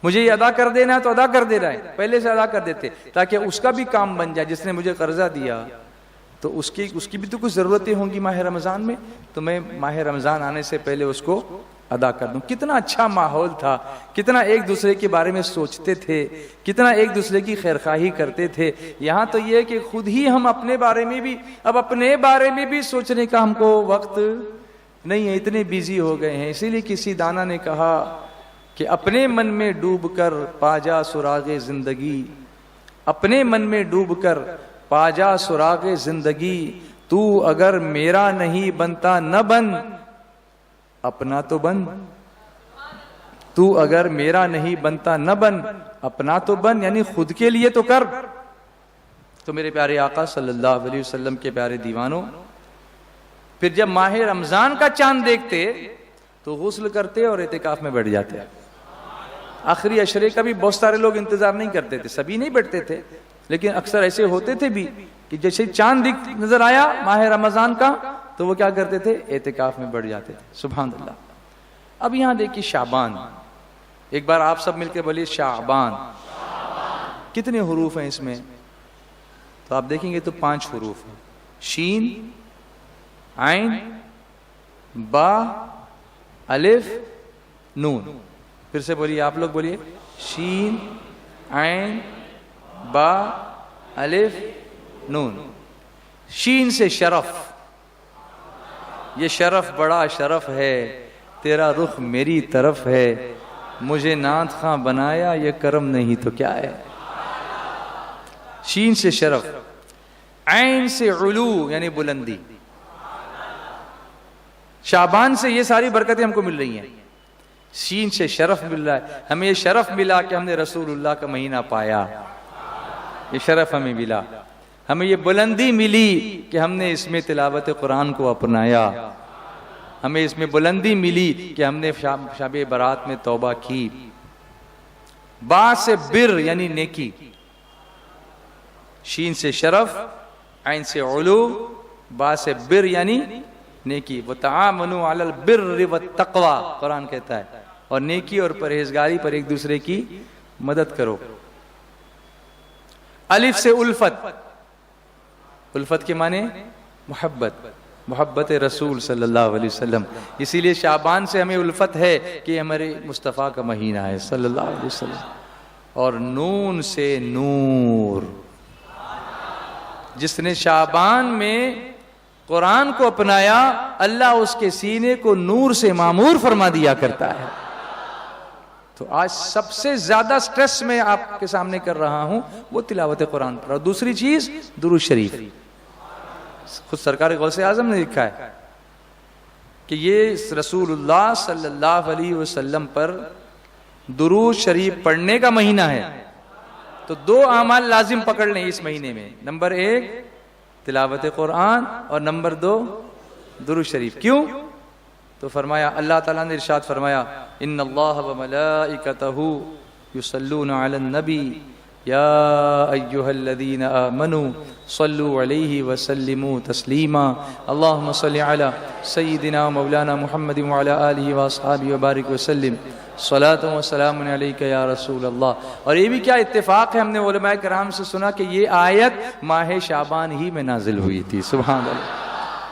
A: مجھے یہ ادا کر دینا ہے تو ادا کر دینا ہے، پہلے سے ادا کر دیتے تاکہ اس کا بھی کام بن جائے. جس نے مجھے قرضہ دیا تو اس کی بھی تو کچھ ضرورتیں ہوں گی ماہ رمضان میں، تو میں ماہ رمضان آنے سے پہلے اس کو ادا کر دوں. کتنا اچھا ماحول تھا، کتنا ایک دوسرے کے بارے میں سوچتے تھے، کتنا ایک دوسرے کی خیرخواہی کرتے تھے. یہاں تو یہ کہ خود ہی ہم اپنے بارے میں بھی سوچنے کا ہم کو وقت نہیں ہے، اتنے بیزی ہو گئے ہیں. اسی لیے کسی دانا نے کہا کہ اپنے من میں ڈوب کر پا جا سراغ زندگی، اپنے من میں ڈوب کر پا جا سراغ زندگی. تو اگر میرا نہیں بنتا نہ بن، اپنا تو بن. تو اگر میرا نہیں بنتا نہ بن، اپنا تو بن، یعنی خود کے لیے تو کر. تو میرے پیارے آقا صلی اللہ علیہ وسلم کے پیارے دیوانوں، پھر جب ماہ رمضان کا چاند دیکھتے تو غسل کرتے اور اعتکاف میں بیٹھ جاتے. آخری عشرے کا بھی بہت سارے لوگ انتظار نہیں کرتے تھے، سبھی نہیں بیٹھتے تھے، لیکن اکثر ایسے ہوتے تھے بھی کہ جیسے چاند نظر آیا ماہ رمضان کا تو وہ کیا کرتے تھے، اعتکاف میں بیٹھ جاتے تھے. سبحان اللہ. اب یہاں دیکھیے شعبان، ایک بار آپ سب مل کے بولیے شعبان. کتنے حروف ہیں اس میں؟ تو آپ دیکھیں گے تو 5 حروف ہیں، شین، عین، با، الف، نون. پھر سے بولیے، آپ لوگ بولیے، شین، عین، با، الف، نون. شین سے شرف، یہ شرف بڑا شرف ہے، تیرا رخ میری طرف ہے، مجھے نعت خواں بنایا یہ کرم نہیں تو کیا ہے. شین سے شرف. عین سے علو یعنی بلندی. شعبان سے یہ ساری برکتیں ہم کو مل رہی ہیں. شین سے شرف مل رہا ہے، ہمیں یہ شرف ملا کہ ہم نے رسول اللہ کا مہینہ پایا، یہ شرف ہمیں ملا. ہمیں یہ بلندی ملی کہ ہم نے اس میں تلاوت قرآن کو اپنایا. ہمیں اس میں بلندی ملی کہ ہم نے شب برات میں توبہ کی. با سے بر یعنی نیکی. شین سے شرف، عین سے علو، با سے بر یعنی نیکی. وتعاونوا علی البر والتقوی قرآن کہتا ہے، اور نیکی اور پرہیزگاری پر ایک دوسرے کی مدد کرو. الف سے الفت. الفت کے معنی محبت، محبت رسول صلی اللہ علیہ وسلم. اسی لیے شعبان سے ہمیں الفت ہے کہ ہمارے مصطفیٰ کا مہینہ ہے صلی اللہ علیہ وسلم. اور نون سے نور. جس نے شعبان میں قرآن کو اپنایا، اللہ اس کے سینے کو نور سے معمور فرما دیا کرتا ہے. تو آج سب سے زیادہ سٹریس میں آپ کے سامنے کر رہا ہوں وہ تلاوت قرآن پر. اور دوسری چیز درود شریف خود سرکار غوث اعظم نے لکھا ہے کہ یہ رسول اللہ صلی اللہ علیہ وسلم پر درود شریف پڑھنے کا مہینہ ہے. تو 2 اعمال لازم پکڑ لیں اس مہینے میں. نمبر 1 تلاوت قرآن اور نمبر 2 درود شریف. کیوں؟ تو فرمایا اللہ تعالیٰ نے ارشاد فرمایا ان اللہ وملائکتہ یصلون علی النبی یا ایہا الذین آمنوا صلوا علیہ وسلموا تسلیما اللہم صلی علی سیدنا مولانا محمد وعلی آلہ واصحابہ وبارک وسلم صلاۃ و سلام علیک یا رسول اللہ. اور یہ بھی کیا اتفاق ہے, ہم نے علماء کرام سے سنا کہ یہ آیت ماہ شعبان ہی میں نازل ہوئی تھی. سبحان اللہ.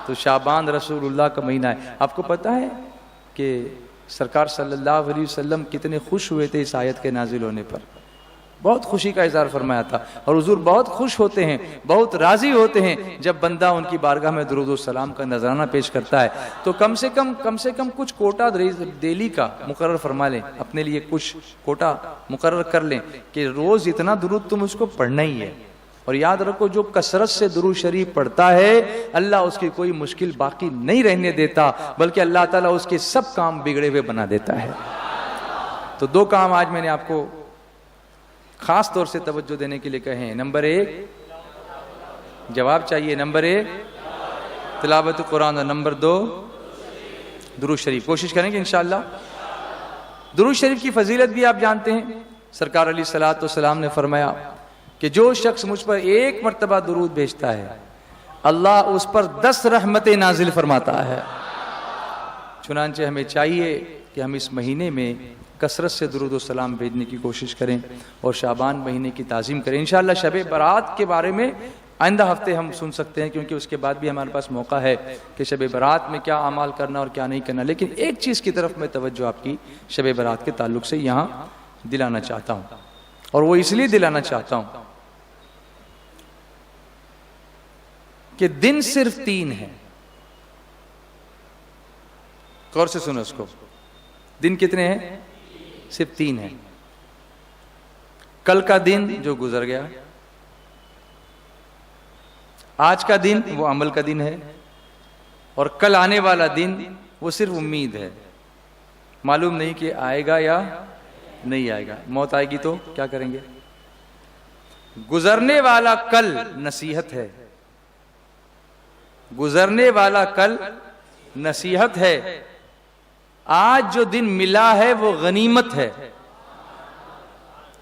A: تو شعبان رسول اللہ کا مہینہ ہے. آپ کو پتہ ہے کہ سرکار صلی اللہ علیہ وسلم کتنے خوش ہوئے تھے اس آیت کے نازل ہونے پر, بہت خوشی کا اظہار فرمایا تھا. اور حضور بہت خوش ہوتے ہیں, بہت راضی ہوتے ہیں جب بندہ ان کی بارگاہ میں درود و سلام کا نذرانہ پیش کرتا ہے. تو کم سے کم کچھ کوٹا ڈیلی کا مقرر فرما لیں, اپنے لیے کچھ کوٹا مقرر کر لیں کہ روز اتنا درود تم اس کو پڑھنا ہی ہے. اور یاد رکھو جو کثرت سے درود شریف پڑھتا ہے اللہ اس کی کوئی مشکل باقی نہیں رہنے دیتا, بلکہ اللہ تعالیٰ اس کے سب کام بگڑے ہوئے بنا دیتا ہے. تو 2 کام آج میں نے آپ کو خاص طور سے توجہ دینے کے لیے کہے ہیں. نمبر 1 جواب چاہیے, نمبر 1 تلاوت قرآن اور نمبر 2 درود شریف. کوشش کریں گے انشاءاللہ. درود شریف کی فضیلت بھی آپ جانتے ہیں. سرکار علیہ الصلوۃ والسلام نے فرمایا کہ جو شخص مجھ پر 1 مرتبہ درود بھیجتا ہے اللہ اس پر 10 رحمتیں نازل فرماتا ہے. چنانچہ ہمیں چاہیے کہ ہم اس مہینے میں کثرت سے درود و سلام بھیجنے کی کوشش کریں اور شعبان مہینے کی تعظیم کریں. انشاءاللہ شب برات کے بارے میں آئندہ ہفتے ہم سن سکتے ہیں, کیونکہ اس کے بعد بھی ہمارے پاس موقع ہے کہ شب برات میں کیا اعمال کرنا اور کیا نہیں کرنا. لیکن ایک چیز کی طرف میں توجہ آپ کی شب برات کے تعلق سے یہاں دلانا چاہتا ہوں, اور وہ اس لیے دلانا چاہتا ہوں کہ دن صرف 3 ہیں. غور سے سنو اس کو. دن کتنے ہیں؟ صرف 3 ہیں. کل کا دن جو گزر گیا, آج کا دن وہ عمل کا دن ہے, اور کل آنے والا دن وہ صرف امید ہے. معلوم نہیں کہ آئے گا یا نہیں آئے گا. موت آئے گی تو کیا کریں گے. گزرنے والا کل نصیحت ہے, گزرنے والا کل نصیحت ہے. آج جو دن ملا ہے وہ غنیمت ہے.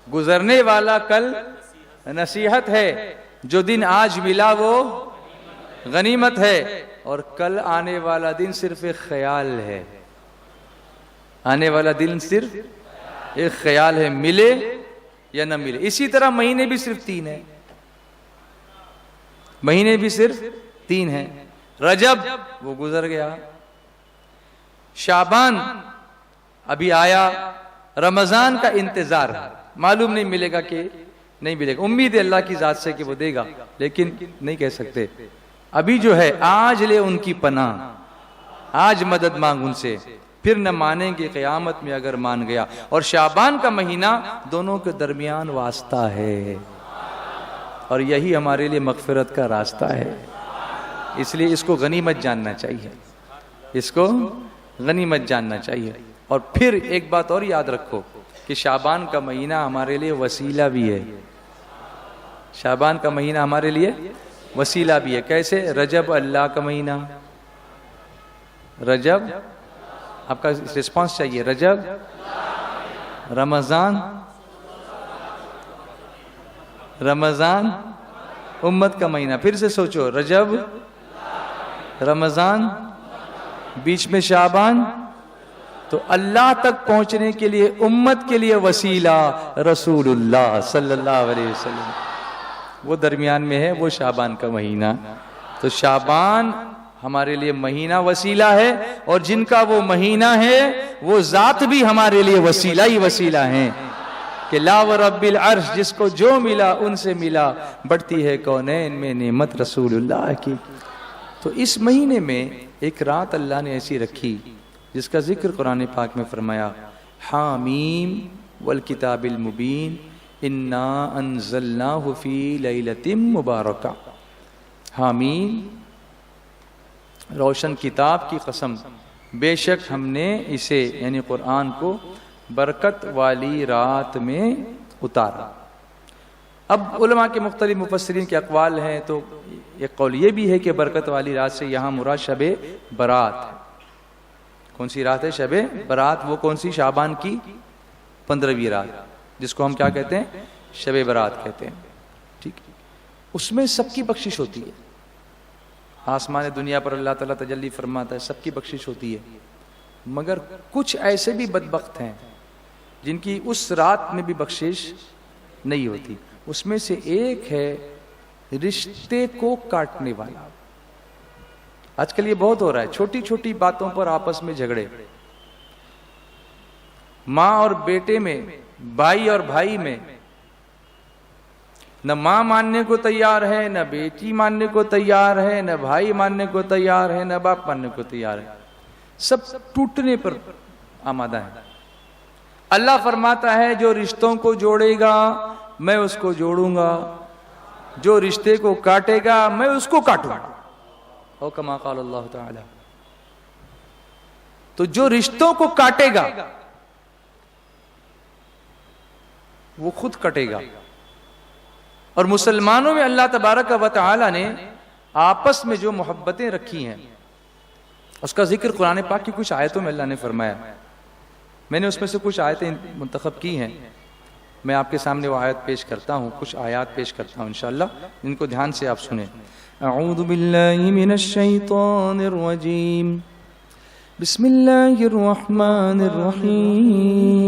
A: گزرنے والا کل نصیحت ہے, جو دن آج ملا وہ غنیمت ہے. اور کل آنے والا دن صرف ایک خیال ہے. آنے والا دن صرف ایک خیال ہے, ملے یا نہ ملے. اسی طرح مہینے بھی صرف 3 ہیں. مہینے بھی صرف 3 ہیں. رجب وہ گزر گیا, شعبان ابھی آیا, رمضان کا انتظار, معلوم نہیں ملے گا کہ نہیں ملے گا. امید ہے اللہ کی ذات سے کہ وہ دے گا, لیکن نہیں کہہ سکتے. ابھی جو ہے آج لے ان کی پناہ, آج مدد مانگ ان سے, پھر نہ مانیں گے قیامت میں اگر مان گیا. اور شعبان کا مہینہ دونوں کے درمیان واسطہ ہے, اور یہی ہمارے لیے مغفرت کا راستہ ہے. اس لیے اس کو غنیمت جاننا چاہیے, اس کو غنیمت جاننا چاہیے. اور پھر ایک بات اور یاد رکھو کہ شعبان کا مہینہ ہمارے لیے وسیلہ بھی ہے. شعبان کا مہینہ ہمارے لیے وسیلہ بھی ہے. کیسے؟ رجب اللہ کا مہینہ, رجب آپ کا رسپانس چاہیے. رجب, رمضان, رمضان امت کا مہینہ. پھر سے سوچو, رجب, رمضان, بیچ میں شعبان, تو اللہ تک پہنچنے کے لیے امت کے لیے وسیلہ رسول اللہ صلی اللہ علیہ وسلم, وہ درمیان میں ہے, وہ شعبان کا مہینہ. تو شعبان ہمارے لیے مہینہ وسیلہ ہے, اور جن کا وہ مہینہ ہے وہ ذات بھی ہمارے لیے وسیلہ ہی وسیلہ ہیں. کہ لا ورب العرش, جس کو جو ملا ان سے ملا, بڑھتی ہے کونین میں نعمت رسول اللہ کی. تو اس مہینے میں ایک رات اللہ نے ایسی رکھی جس کا ذکر قرآن پاک میں فرمایا, حامیم والکتاب المبین انا انزلناہ فی لیلۃ مبارکہ. حامیم روشن کتاب کی قسم، بے شک ہم نے اسے یعنی قرآن کو برکت والی رات میں اتارا۔ اب علماء کے مختلف مفسرین کے اقوال ہیں، تو ایک قول یہ بھی ہے کہ برکت والی رات سے یہاں مراد شب برات ہے۔ کون سی رات ہے؟ شب برات۔ وہ کون سی؟ شعبان کی 15ویں رات، جس کو ہم کیا کہتے ہیں؟ شب برات کہتے ہیں، ٹھیک۔ اس میں سب کی بخشش ہوتی ہے، آسمان دنیا پر اللہ تعالیٰ تجلی فرماتا ہے، سب کی بخشش ہوتی ہے، مگر کچھ ایسے بھی بدبخت ہیں جن کی اس رات میں بھی بخشش نہیں ہوتی۔ اس میں سے ایک ہے رشتے کو کاٹنے والا۔ آج کل یہ بہت ہو رہا ہے، چھوٹی چھوٹی باتوں پر آپس میں جھگڑے، ماں اور بیٹے میں، بھائی اور بھائی میں، نہ ماں ماننے کو تیار ہے، نہ بیٹی ماننے کو تیار ہے، نہ بھائی ماننے کو تیار ہے، نہ باپ ماننے کو تیار ہے، سب ٹوٹنے پر آمادہ ہے۔ اللہ فرماتا ہے جو رشتوں کو جوڑے گا میں اس کو جوڑوں گا، جو رشتے کو کاٹے گا میں اس کو کاٹوں گا، او کما قال اللہ تعالی۔ تو جو رشتوں کو کاٹے گا وہ خود کٹے گا۔ اور مسلمانوں میں اللہ تبارک و تعالی نے آپس میں جو محبتیں رکھی ہیں اس کا ذکر قرآن پاک کی کچھ آیتوں میں اللہ نے فرمایا۔ میں نے اس میں سے کچھ آیتیں منتخب کی ہیں، میں آپ کے سامنے وہ آیت پیش کرتا ہوں، کچھ آیات پیش کرتا ہوں انشاءاللہ، ان کو دھیان سے آپ سنیں۔ اعوذ باللہ من الشیطان الرجیم، بسم اللہ الرحمن الرحیم۔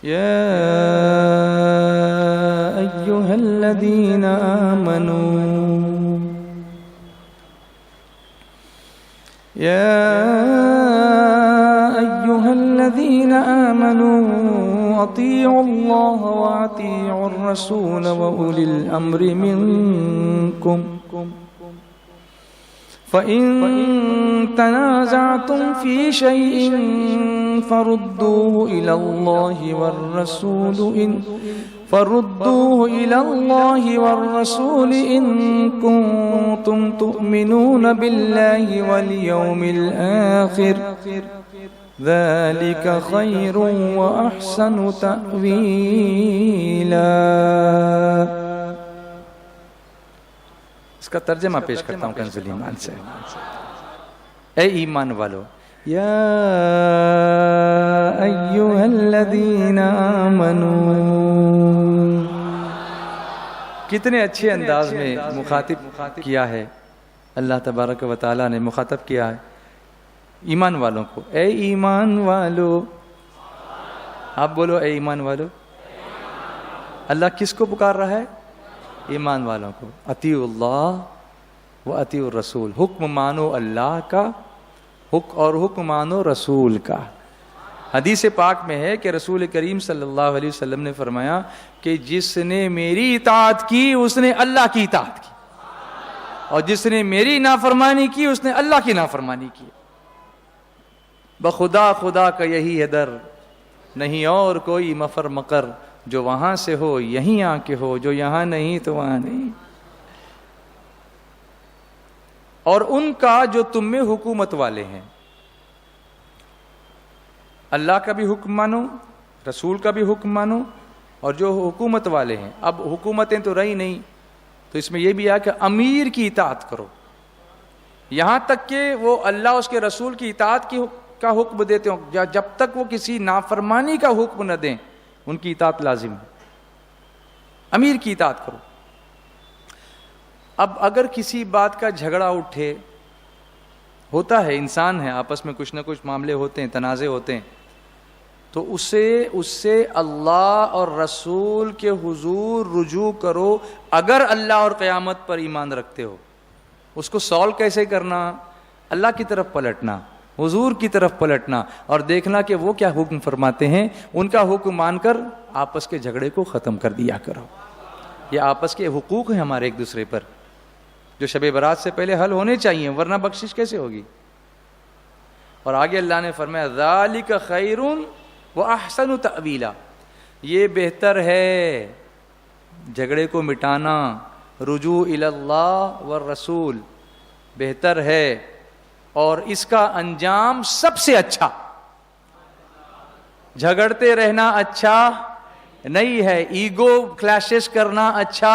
A: یا ایہا الذین آمنوا، یا ایہا الذین آمنوا اطیعوا اللہ واطیعوا الرسول واولی الامر منکم، فَإِن تَنَازَعْتُمْ فِي شَيْءٍ فَرُدُّوهُ إِلَى اللَّهِ وَالرَّسُولِ إِن كُنتُمْ تُؤْمِنُونَ بِاللَّهِ وَالْيَوْمِ الْآخِرِ ذَلِكَ خَيْرٌ وَأَحْسَنُ تَأْوِيلًا۔ اس کا ترجمہ پیش کرتا ہوں کنز ایمان سے۔ اے ایمان والو، یا ایہا الذین آمنوا، کتنے اچھے انداز میں مخاطب کیا ہے اللہ تبارک و تعالیٰ نے، مخاطب کیا ہے ایمان والوں کو۔ اے ایمان والو، آپ بولو اے ایمان والو۔ اللہ کس کو پکار رہا ہے؟ ایمان والوں کو۔ اطیعوا اللہ و اطیعوا الرسول، حکم مانو اللہ کا اور حکم مانو رسول کا۔ حدیث پاک میں ہے کہ رسول کریم صلی اللہ علیہ وسلم نے فرمایا کہ جس نے میری اطاعت کی اس نے اللہ کی اطاعت کی، اور جس نے میری نافرمانی کی اس نے اللہ کی نافرمانی کی۔ بخدا خدا کا یہی ہے در، نہیں اور کوئی مفر مقر، جو وہاں سے ہو یہیں آ کے ہو، جو یہاں نہیں تو وہاں نہیں۔ اور ان کا جو تم میں حکومت والے ہیں، اللہ کا بھی حکم مانو، رسول کا بھی حکم مانو، اور جو حکومت والے ہیں۔ اب حکومتیں تو رہی نہیں، تو اس میں یہ بھی ہے کہ امیر کی اطاعت کرو، یہاں تک کہ وہ اللہ اس کے رسول کی اطاعت کا حکم دیتے ہوں، جب تک وہ کسی نافرمانی کا حکم نہ دیں ان کی اطاعت لازم ہے، امیر کی اطاعت کرو۔ اب اگر کسی بات کا جھگڑا اٹھے، ہوتا ہے، انسان ہے، آپس میں کچھ نہ کچھ معاملے ہوتے ہیں، تنازع ہوتے ہیں، تو اس سے اللہ اور رسول کے حضور رجوع کرو۔ اگر اللہ اور قیامت پر ایمان رکھتے ہو، اس کو سالو کیسے کرنا؟ اللہ کی طرف پلٹنا، حضور کی طرف پلٹنا، اور دیکھنا کہ وہ کیا حکم فرماتے ہیں، ان کا حکم مان کر آپس کے جھگڑے کو ختم کر دیا کرو۔ یہ آپس کے حقوق ہیں ہمارے ایک دوسرے پر، جو شب برات سے پہلے حل ہونے چاہیے، ورنہ بخشش کیسے ہوگی؟ اور آگے اللہ نے فرمایا ذالک خیر واحسن تأویلا، یہ بہتر ہے جھگڑے کو مٹانا رجوع الی اللہ والرسول بہتر ہے اور اس کا انجام سب سے اچھا. جھگڑتے رہنا اچھا نہیں ہے, ایگو کلیشز کرنا اچھا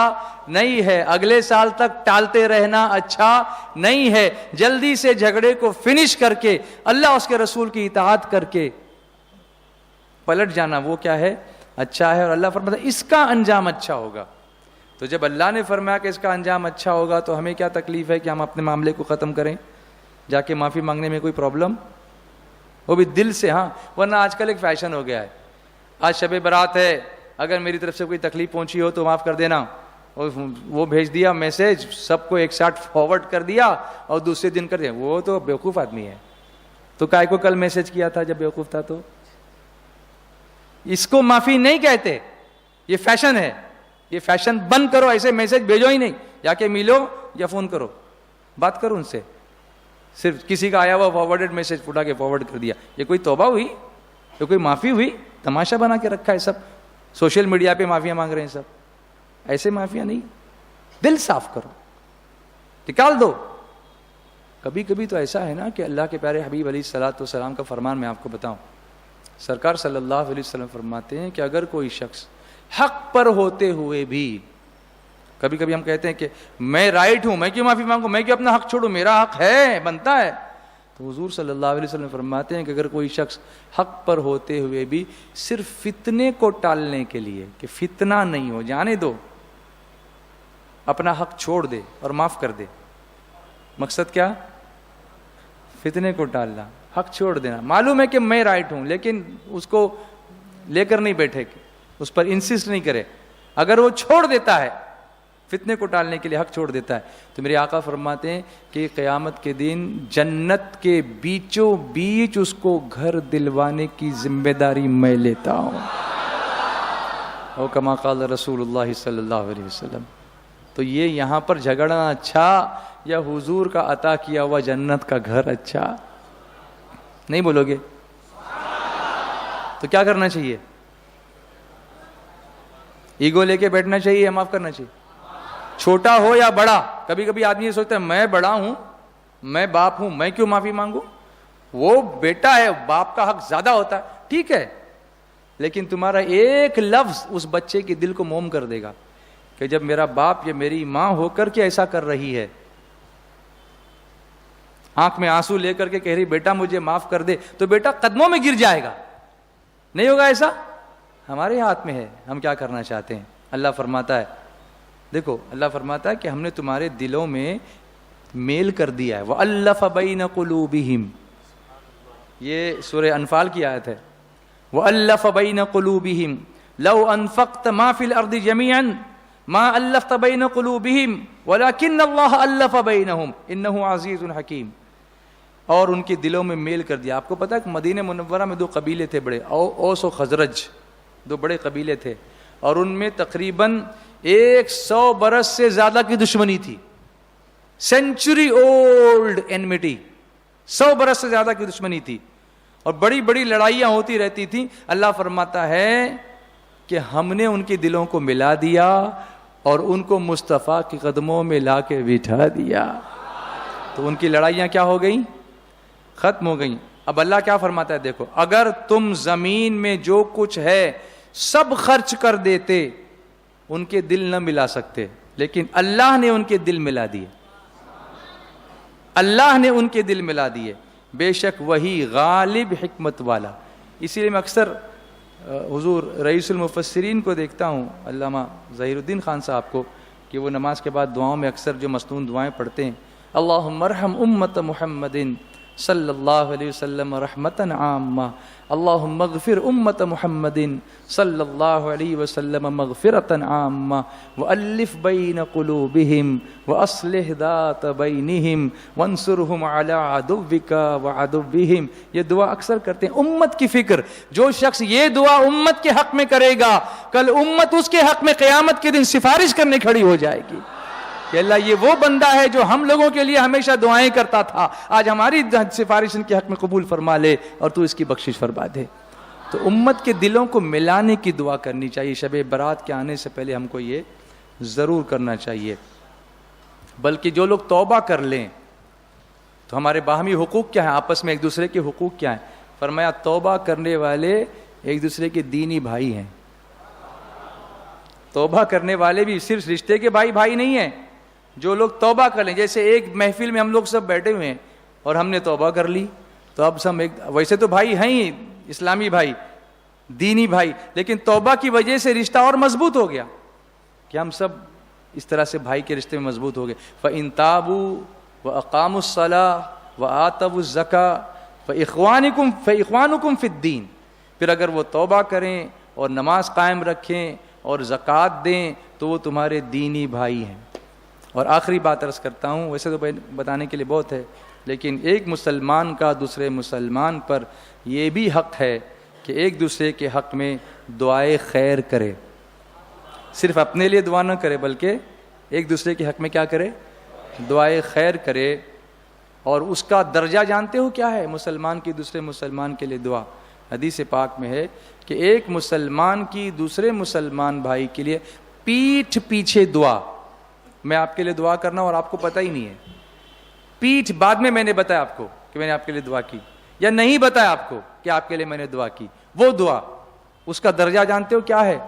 A: نہیں ہے, اگلے سال تک ٹالتے رہنا اچھا نہیں ہے. جلدی سے جھگڑے کو فنش کر کے اللہ اس کے رسول کی اطاعت کر کے پلٹ جانا وہ کیا ہے, اچھا ہے. اور اللہ فرماتا ہے اس کا انجام اچھا ہوگا. تو جب اللہ نے فرمایا کہ اس کا انجام اچھا ہوگا تو ہمیں کیا تکلیف ہے کہ ہم اپنے معاملے کو ختم کریں جا کے معافی مانگنے میں کوئی پرابلم, وہ بھی دل سے. ہاں ورنہ آج کل ایک فیشن ہو گیا ہے, آج شب برات ہے, اگر میری طرف سے کوئی تکلیف پہنچی ہو تو معاف کر دینا, اور وہ بھیج دیا میسج, سب کو ایک ساتھ فارورڈ کر دیا اور دوسرے دن کر دیا. وہ تو بیوقوف آدمی ہے. تو کائے کو کل میسج کیا تھا جب بیوقوف تھا؟ تو اس کو معافی نہیں کہتے, یہ فیشن ہے. یہ فیشن بند کرو, ایسے میسج بھیجو ہی نہیں, جا کے ملو یا فون کرو, بات کرو ان سے. صرف کسی کا آیا ہوا فارورڈڈ میسج اٹھا کے فارورڈ کر دیا, یہ کوئی توبہ ہوئی؟ یہ کوئی معافی ہوئی؟ تماشا بنا کے رکھا ہے سب, سوشل میڈیا پہ معافیاں مانگ رہے ہیں سب. ایسے معافیاں نہیں, دل صاف کرو, نکال دو. کبھی کبھی تو ایسا ہے نا کہ اللہ کے پیارے حبیب علیہ الصلوۃ والسلام کا فرمان میں آپ کو بتاؤں, سرکار صلی اللہ علیہ وسلم فرماتے ہیں کہ اگر کوئی شخص حق پر ہوتے ہوئے بھی, کبھی کبھی ہم کہتے ہیں کہ میں رائٹ ہوں, میں کیوں معافی مانگوں, میں کیوں اپنا حق چھوڑوں, میرا حق ہے, بنتا ہے. تو حضور صلی اللہ علیہ وسلم فرماتے ہیں کہ اگر کوئی شخص حق پر ہوتے ہوئے بھی صرف فتنے کو ٹالنے کے لیے کہ فتنہ نہیں ہو, جانے دو, اپنا حق چھوڑ دے اور معاف کر دے. مقصد کیا؟ فتنے کو ٹالنا, حق چھوڑ دینا. معلوم ہے کہ میں رائٹ ہوں لیکن اس کو لے کر نہیں بیٹھے, اس پر انسسٹ نہیں کرے. اگر وہ چھوڑ دیتا ہے فتنے کو ٹالنے کے لیے, حق چھوڑ دیتا ہے, تو میرے آقا فرماتے ہیں کہ قیامت کے دن جنت کے بیچوں بیچ اس کو گھر دلوانے کی ذمہ داری میں لیتا ہوں. او کما قال رسول اللہ صلی اللہ علیہ وسلم. تو یہ یہاں پر جھگڑنا اچھا یا حضور کا عطا کیا ہوا جنت کا گھر اچھا؟ نہیں بولو گے تو کیا کرنا چاہیے؟ ایگو لے کے بیٹھنا چاہیے یا معاف کرنا چاہیے؟ چھوٹا ہو یا بڑا. کبھی کبھی آدمی یہ سوچتا ہے میں بڑا ہوں, میں باپ ہوں, میں کیوں معافی مانگوں, وہ بیٹا ہے, باپ کا حق زیادہ ہوتا ہے. ٹھیک ہے, لیکن تمہارا ایک لفظ اس بچے کے دل کو موم کر دے گا کہ جب میرا باپ یا میری ماں ہو کر کے ایسا کر رہی ہے, آنکھ میں آنسو لے کر کے کہہ رہی بیٹا مجھے معاف کر دے, تو بیٹا قدموں میں گر جائے گا. نہیں ہوگا ایسا؟ ہمارے ہاتھ میں ہے ہم کیا کرنا چاہتے ہیں. اللہ فرماتا ہے, دیکھو اللہ فرماتا ہے کہ ہم نے تمہارے دلوں میں میل کر دیا ہے. وَأَلَّفَ بَيْنَ قُلُوبِهِمْ, یہ سورہ انفال کی آیت ہے. وَأَلَّفَ بَيْنَ قُلُوبِهِمْ لَوْ أَنفَقْتَ مَا فِي الْأَرْضِ جَمِيعًا مَا أَلَّفْتَ بَيْنَ قُلُوبِهِمْ وَلَكِنَّ اللَّهَ أَلَّفَ بَيْنَهُمْ إِنَّهُ عَزِيزٌ حَكِيمٌ. اور ان کے دلوں میں میل کر دیا. آپ کو پتا ہے کہ مدینہ منورہ میں 2 قبیلے تھے بڑے, اوس و خزرج, 2 بڑے قبیلے تھے, اور ان میں تقریباً 100 برس سے زیادہ کی دشمنی تھی. سینچری اولڈ اینمیٹی, 100 برس سے زیادہ کی دشمنی تھی, اور بڑی بڑی لڑائیاں ہوتی رہتی تھیں. اللہ فرماتا ہے کہ ہم نے ان کے دلوں کو ملا دیا اور ان کو مصطفیٰ کے قدموں میں لا کے بٹھا دیا. تو ان کی لڑائیاں کیا ہو گئیں؟ ختم ہو گئیں. اب اللہ کیا فرماتا ہے, دیکھو اگر تم زمین میں جو کچھ ہے سب خرچ کر دیتے ان کے دل نہ ملا سکتے, لیکن اللہ نے ان کے دل ملا دیے. اللہ نے ان کے دل ملا دیے. بے شک وہی غالب حکمت والا. اسی لیے میں اکثر حضور رئیس المفسرین کو دیکھتا ہوں, علامہ ظہیر الدین خان صاحب کو, کہ وہ نماز کے بعد دعاؤں میں اکثر جو مصنون دعائیں پڑھتے ہیں, اللہم ارحم امت محمد صلی اللہ علیہ وسلم رحمتاً عامہ, اللہم اغفر امت محمد صلی اللہ علیہ وسلم مغفرتاً عامہ, وألف بین قلوبہم واصلح ذات بینہم وانصرہم علی عدوک وعدوہم. یہ دعا اکثر کرتے ہیں, امت کی فکر. جو شخص یہ دعا امت کے حق میں کرے گا, کل امت اس کے حق میں قیامت کے دن سفارش کرنے کھڑی ہو جائے گی کہ اللہ یہ وہ بندہ ہے جو ہم لوگوں کے لیے ہمیشہ دعائیں کرتا تھا, آج ہماری سفارش ان کے حق میں قبول فرما لے اور تو اس کی بخشش فرما دے. تو امت کے دلوں کو ملانے کی دعا کرنی چاہیے. شب برات کے آنے سے پہلے ہم کو یہ ضرور کرنا چاہیے. بلکہ جو لوگ توبہ کر لیں تو ہمارے باہمی حقوق کیا ہیں, آپس میں ایک دوسرے کے حقوق کیا ہیں؟ فرمایا توبہ کرنے والے ایک دوسرے کے دینی بھائی ہیں. توبہ کرنے والے بھی صرف رشتے کے بھائی نہیں ہیں. جو لوگ توبہ کر لیں, جیسے ایک محفل میں ہم لوگ سب بیٹھے ہوئے ہیں اور ہم نے توبہ کر لی تو اب سب ایک, ویسے تو بھائی ہیں ہی, اسلامی بھائی, دینی بھائی, لیکن توبہ کی وجہ سے رشتہ اور مضبوط ہو گیا کہ ہم سب اس طرح سے بھائی کے رشتے میں مضبوط ہو گئے. فَإِن تَابُوا وَأَقَامُوا الصَّلَاةَ وَآتَوُا الزَّكَاةَ فَإِخْوَانُكُمْ فِي الدِّينِ. پھر اگر وہ توبہ کریں اور نماز قائم رکھیں اور زکوٰۃ دیں تو وہ تمہارے دینی بھائی ہیں. اور آخری بات عرض کرتا ہوں, ویسے تو بتانے کے لیے بہت ہے, لیکن ایک مسلمان کا دوسرے مسلمان پر یہ بھی حق ہے کہ ایک دوسرے کے حق میں دعائے خیر کرے. صرف اپنے لیے دعا نہ کرے بلکہ ایک دوسرے کے حق میں کیا کرے, دعائے خیر کرے. اور اس کا درجہ جانتے ہو کیا ہے؟ مسلمان کی دوسرے مسلمان کے لیے دعا. حدیث پاک میں ہے کہ ایک مسلمان کی دوسرے مسلمان بھائی کے لیے پیٹھ پیچھے دعا. میں آپ کے لیے دعا کرنا اور آپ کو پتہ ہی نہیں ہے, پیٹھ بعد میں نے بتایا آپ کو کہ میں نے آپ کے لیے دعا کی, یا نہیں بتایا آپ کو کہ آپ کے لیے میں نے دعا کی, وہ دعا, اس کا درجہ جانتے ہو کیا ہے؟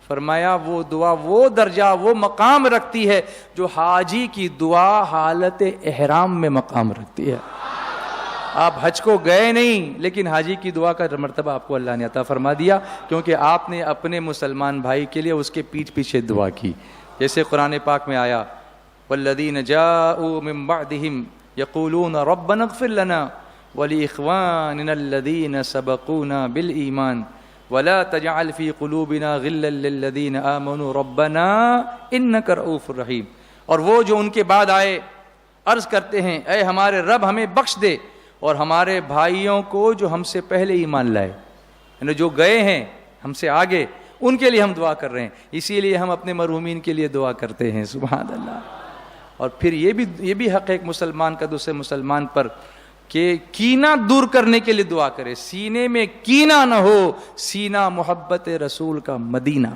A: فرمایا وہ دعا وہ درجہ وہ مقام رکھتی ہے جو حاجی کی دعا حالت احرام میں مقام رکھتی ہے. آپ حج کو گئے نہیں لیکن حاجی کی دعا کا مرتبہ آپ کو اللہ نے عطا فرما دیا, کیونکہ آپ نے اپنے مسلمان بھائی کے لیے اس کے پیٹھ پیچھے دعا کی. جیسے قرآن پاک میں آیا والذین جاءوا من بعدهم یقولون ربنا اغفر لنا ولإخواننا الذین سبقونا بالایمان ولا تجعل في قلوبنا غلا للذین آمنوا ربنا انک رؤوف رحیم. اور وہ جو ان کے بعد آئے عرض کرتے ہیں اے ہمارے رب ہمیں بخش دے اور ہمارے بھائیوں کو جو ہم سے پہلے ایمان لائے, یعنی جو گئے ہیں ہم سے آگے, ان کے لیے ہم دعا کر رہے ہیں. اسی لیے ہم اپنے مرحومین کے لیے دعا کرتے ہیں. سبحان اللہ. اور پھر یہ بھی حق ہے ایک مسلمان کا دوسرے مسلمان پر کہ کینہ دور کرنے کے لیے دعا کرے. سینے میں کینہ نہ ہو, سینہ محبت رسول کا مدینہ,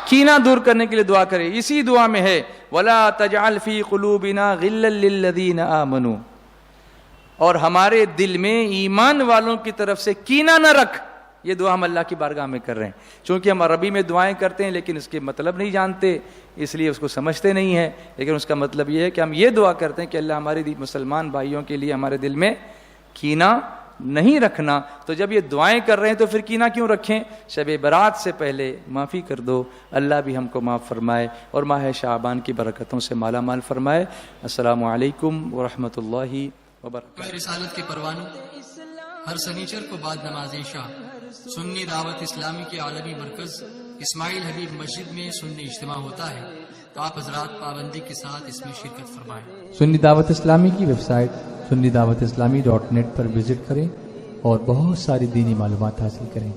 A: کینہ دور کرنے کے لیے دعا کرے. اسی دعا میں ہے وَلَا تَجْعَلْ فِي قُلُوبِنَا غِلًّا لِّلَّذِينَ آمَنُوا, اور ہمارے دل میں ایمان والوں کی طرف سے کینہ نہ رکھ. یہ دعا ہم اللہ کی بارگاہ میں کر رہے ہیں, چونکہ ہم عربی میں دعائیں کرتے ہیں لیکن اس کے مطلب نہیں جانتے, اس لیے اس کو سمجھتے نہیں ہیں. لیکن اس کا مطلب یہ ہے کہ ہم یہ دعا کرتے ہیں کہ اللہ ہمارے مسلمان بھائیوں کے لیے ہمارے دل میں کینہ نہیں رکھنا. تو جب یہ دعائیں کر رہے ہیں تو پھر کینہ کیوں رکھیں؟ شب برات سے پہلے معافی کر دو, اللہ بھی ہم کو معاف فرمائے اور ماہ شعبان کی برکتوں سے مالا مال فرمائے. السلام علیکم ورحمۃ اللہ وبرکاتہ.
B: رسالت کے پروانوں ہر سنیچر کو بعد نماز عشاء سنی دعوت اسلامی کے عالمی مرکز اسماعیل حبیب مسجد میں سنی اجتماع ہوتا ہے, تو آپ حضرات پابندی کے ساتھ اس میں شرکت فرمائیں.
C: سنی دعوت اسلامی کی ویب سائٹ sunnidawatisllami.net پر وزٹ کریں اور بہت ساری دینی معلومات حاصل کریں.